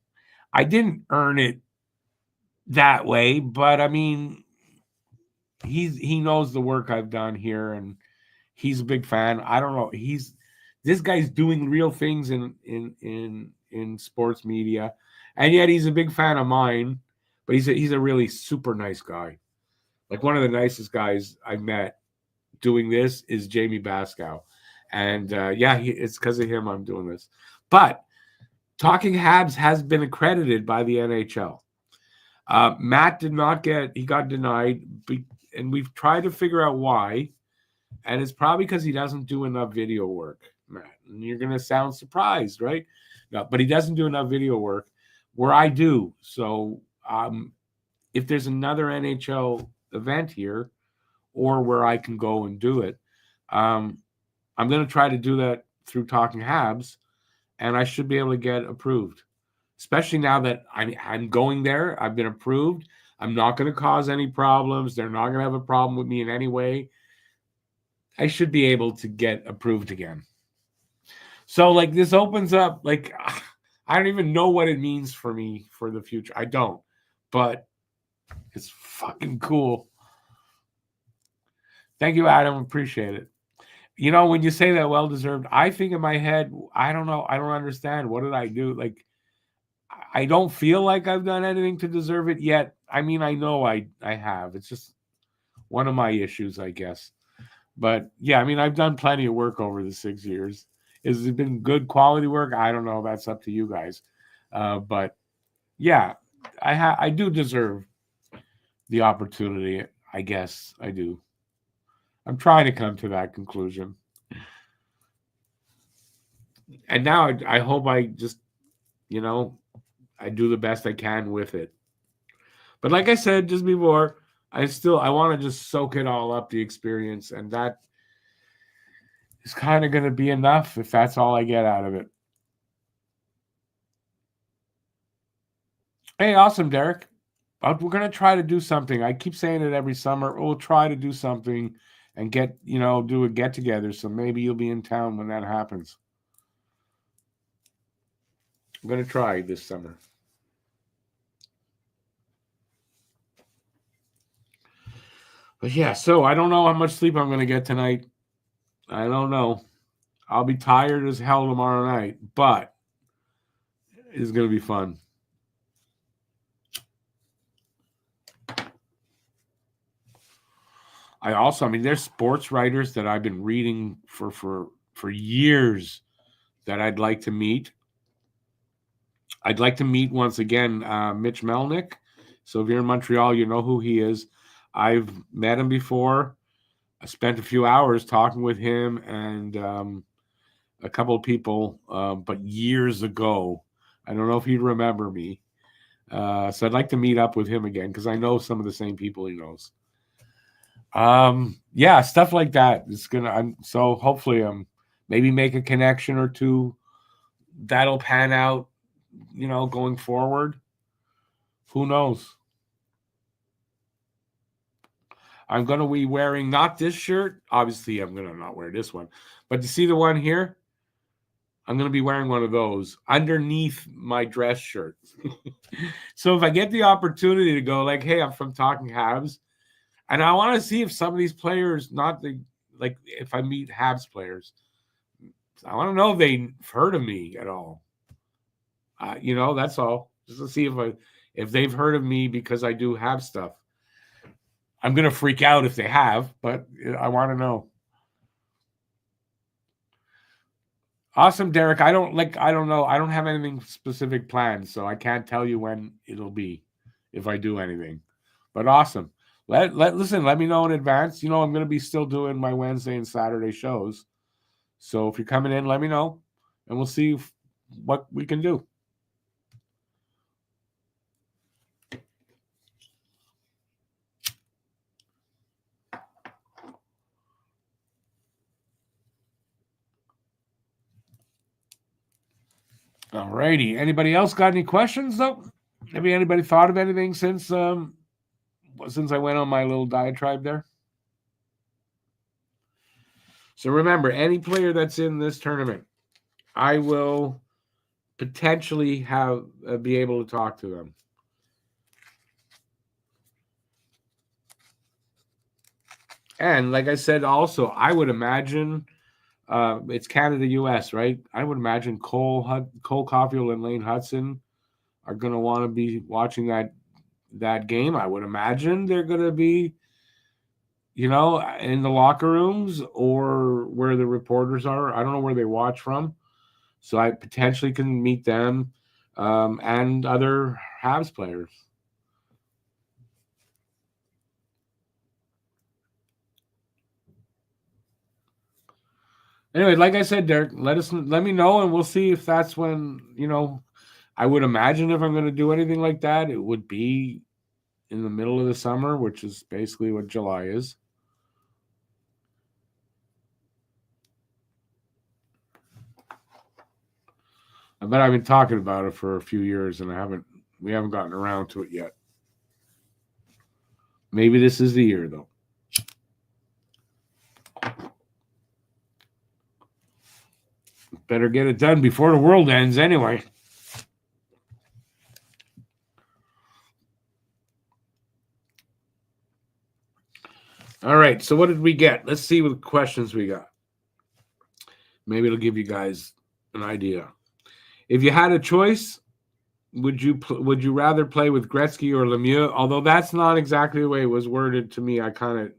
I didn't earn it that way, but I mean, he knows the work I've done here, and he's a big fan. I don't know. This guy's doing real things in sports media, and yet he's a big fan of mine. But he's a really super nice guy. Like, one of the nicest guys I met doing this is Jamie Baskow. And it's because of him I'm doing this. But Talking Habs has been accredited by the NHL. Matt he got denied, and we've tried to figure out why. And it's probably because he doesn't do enough video work, Matt. And you're going to sound surprised, right? No, but he doesn't do enough video work where I do. So if there's another NHL event here or where I can go and do it, I'm going to try to do that through Talking Habs, and I should be able to get approved, especially now that I'm going there. I've been approved. I'm not going to cause any problems. They're not going to have a problem with me in any way. I should be able to get approved again. So, like, this opens up, like, I don't even know what it means for me for the future. I don't, but it's fucking cool. Thank you, Adam. Appreciate it. When you say that well-deserved, I think in my head, I don't know. I don't understand. What did I do? Like, I don't feel like I've done anything to deserve it yet. I mean, I know I have. It's just one of my issues, I guess. But yeah, I mean, I've done plenty of work over the 6 years. Has it been good quality work? I don't know. That's up to you guys. But yeah, I do deserve the opportunity. I guess I do. I'm trying to come to that conclusion. And now I hope I just, I do the best I can with it. But like I said just before, I want to just soak it all up, the experience. And that is kind of going to be enough if that's all I get out of it. Hey, awesome, Derek. We're going to try to do something. I keep saying it every summer. We'll try to do something and do a get together. So maybe you'll be in town when that happens. I'm going to try this summer. But yeah, so I don't know how much sleep I'm going to get tonight. I don't know. I'll be tired as hell tomorrow night, but it's going to be fun. There's sports writers that I've been reading for years that I'd like to meet. I'd like to meet once again Mitch Melnick. So if you're in Montreal, you know who he is. I've met him before. I spent a few hours talking with him and a couple of people, but years ago. I don't know if he'd remember me. So I'd like to meet up with him again because I know some of the same people he knows. Yeah, stuff like that. So hopefully maybe make a connection or two that'll pan out, going forward. Who knows? I'm going to be wearing not this shirt. Obviously, I'm going to not wear this one. But to see the one here, I'm going to be wearing one of those underneath my dress shirt. So if I get the opportunity to go like, hey, I'm from Talking Habs, and I want to see if some of these players, like if I meet Habs players, I want to know if they've heard of me at all. That's all. Just to see if they've heard of me because I do Habs stuff. I'm going to freak out if they have, but I want to know. Awesome, Derek. I don't know. I don't have anything specific planned, so I can't tell you when it'll be if I do anything. But awesome. Listen, let me know in advance. I'm going to be still doing my Wednesday and Saturday shows. So if you're coming in, let me know and we'll see what we can do. All righty. Anybody else got any questions though? Maybe anybody thought of anything since I went on my little diatribe there? So remember, any player that's in this tournament, I will potentially be able to talk to them. And like I said, also, I would imagine it's Canada, U.S., right? I would imagine Cole Caulfield and Lane Hudson are going to want to be watching that game. I would imagine they're going to be, in the locker rooms or where the reporters are. I don't know where they watch from. So I potentially can meet them and other Habs players. Anyway, like I said, Derek, let me know, and we'll see if that's when, I would imagine if I'm going to do anything like that, it would be in the middle of the summer, which is basically what July is. I bet I've been talking about it for a few years, and we haven't gotten around to it yet. Maybe this is the year, though. Better get it done before the world ends, anyway. All right, so what did we get? Let's see what questions we got. Maybe it'll give you guys an idea. If you had a choice, would you rather play with Gretzky or Lemieux? Although that's not exactly the way it was worded to me.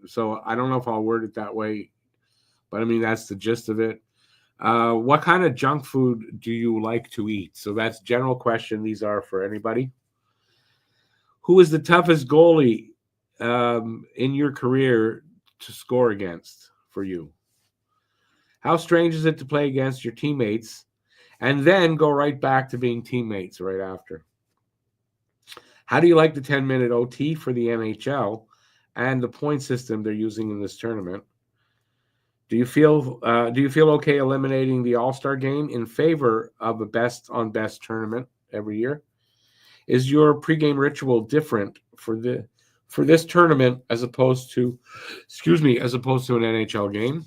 So I don't know if I'll word it that way, but I mean that's the gist of it. What kind of junk food do you like to eat? So that's general question. These are for anybody. Who is the toughest goalie in your career to score against for you? How strange is it to play against your teammates and then go right back to being teammates right after? How do you like the 10-minute OT for the NHL and the point system they're using in this tournament? Do you feel okay eliminating the All-Star game in favor of a best on best tournament every year? Is your pregame ritual different for this tournament as opposed to an NHL game?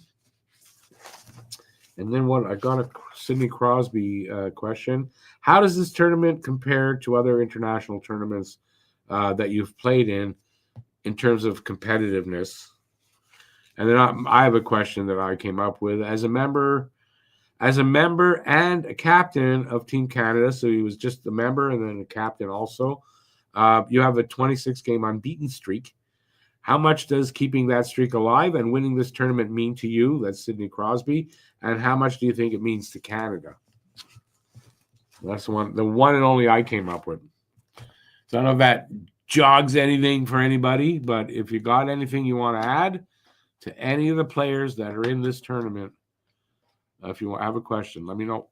And then I got a Sidney Crosby question. How does this tournament compare to other international tournaments that you've played in terms of competitiveness? And then I have a question that I came up with as a member and a captain of Team Canada. So he was just a member and then a captain also. You have a 26-game unbeaten streak. How much does keeping that streak alive and winning this tournament mean to you? That's Sidney Crosby. And how much do you think it means to Canada? That's the one and only I came up with. So I don't know if that jogs anything for anybody, but if you got anything you want to add to any of the players that are in this tournament, if you have a question, let me know.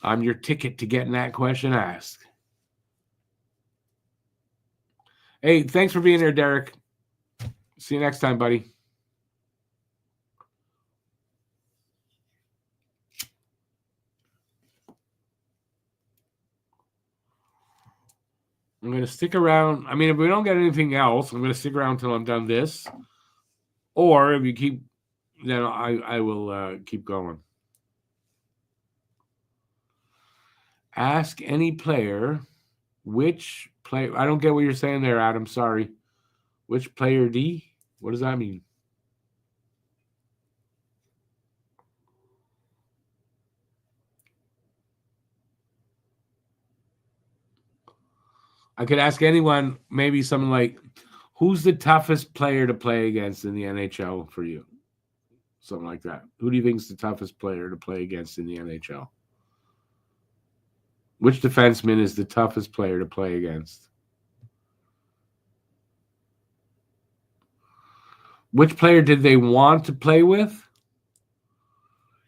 I'm your ticket to getting that question asked. Hey, thanks for being here, Derek. See you next time, buddy. I'm going to stick around. I mean, if we don't get anything else, I'm going to stick around until I'm done this. Or if you keep, then I will keep going. Ask any player which player. I don't get what you're saying there, Adam. Sorry. Which player D? What does that mean? I could ask anyone, maybe something like, who's the toughest player to play against in the NHL for you? Something like that. Who do you think is the toughest player to play against in the NHL? Which defenseman is the toughest player to play against? Which player did they want to play with?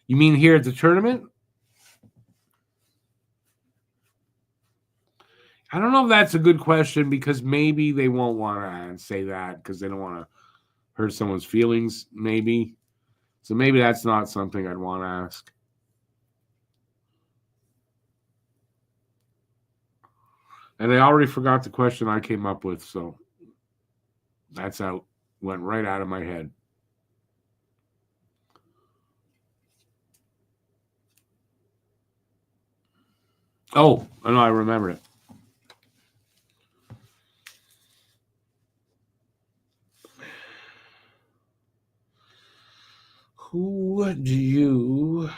You mean here at the tournament? I don't know if that's a good question because maybe they won't want to say that because they don't want to hurt someone's feelings, maybe. So maybe that's not something I'd want to ask. And I already forgot the question I came up with, so that's out. Went right out of my head. Oh, no, I remember it. Who do you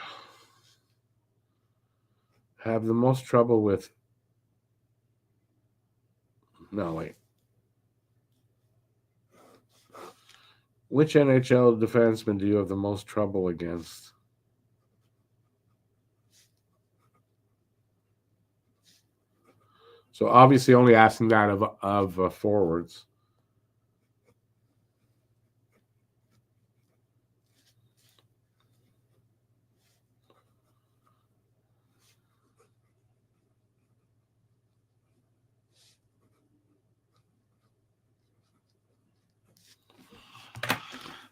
have the most trouble with? No, wait. Which NHL defenseman do you have the most trouble against? So obviously only asking that of forwards.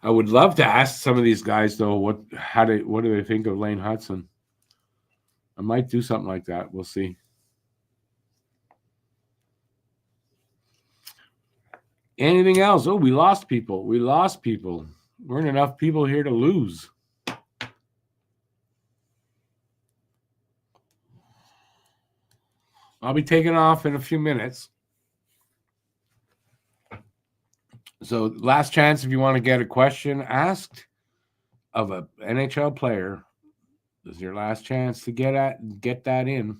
I would love to ask some of these guys though what do they think of Lane Hudson? I might do something like that. We'll see. Anything else? Oh, we lost people. We lost people. Weren't enough people here to lose. I'll be taking off in a few minutes. So last chance if you want to get a question asked of a NHL player. This is your last chance to get that in.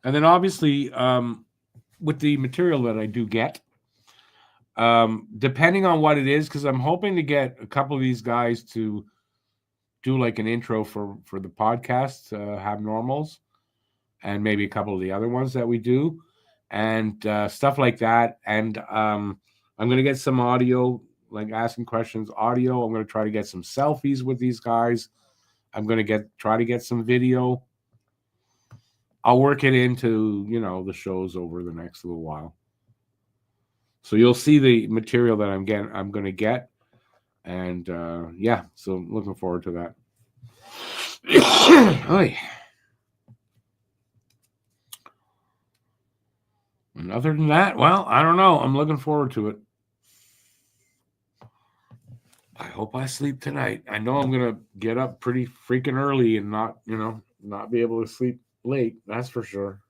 And then obviously, with the material that I do get, depending on what it is, because I'm hoping to get a couple of these guys to do like an intro for the podcast, Habnormals, and maybe a couple of the other ones that we do, and stuff like that. And I'm going to get some audio, like asking questions, audio. I'm going to try to get some selfies with these guys. I'm going to try to get some video. I'll work it into, the shows over the next little while. So you'll see the material that I'm going to get. And yeah, so looking forward to that. And other than that, well, I don't know. I'm looking forward to it. I hope I sleep tonight. I know I'm going to get up pretty freaking early and not be able to sleep late. That's for sure.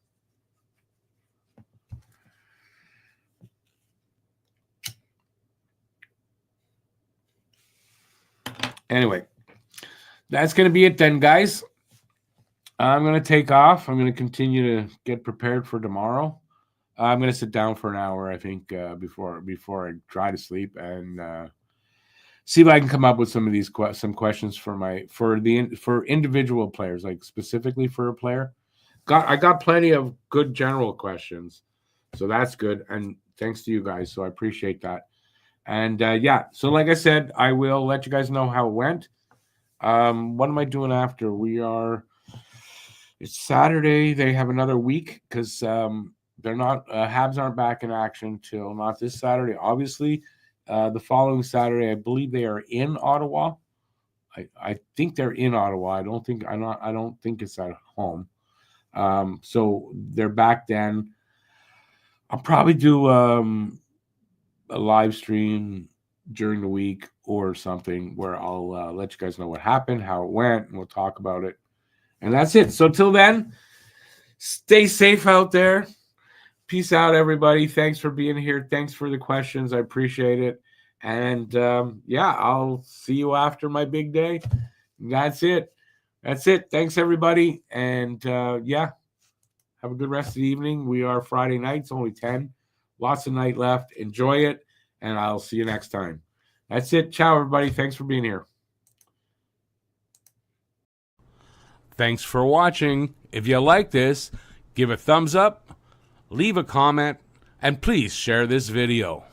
Anyway, that's going to be it then, guys. I'm going to take off. I'm going to continue to get prepared for tomorrow. I'm going to sit down for an hour, I think, before I try to sleep and see if I can come up with some of these some questions for individual players, like specifically for a player. I got plenty of good general questions, so that's good. And thanks to you guys, so I appreciate that. And yeah, so like I said, I will let you guys know how it went. What am I doing after? It's Saturday. They have another week because they're not. Habs aren't back in action till not this Saturday. Obviously, the following Saturday, I believe they are in Ottawa. I think they're in Ottawa. I don't think it's at home. So they're back then. I'll probably do a live stream during the week or something where I'll let you guys know what happened, how it went, and we'll talk about it. And that's it. So till then, stay safe out there. Peace out, everybody. Thanks for being here. Thanks for the questions. I appreciate it. And I'll see you after my big day. That's it. Thanks, everybody. And have a good rest of the evening. We are Friday nights, only 10. Lots of night left. Enjoy it. And I'll see you next time. That's it. Ciao, everybody. Thanks for being here. Thanks for watching. If you like this, give a thumbs up, leave a comment, and please share this video.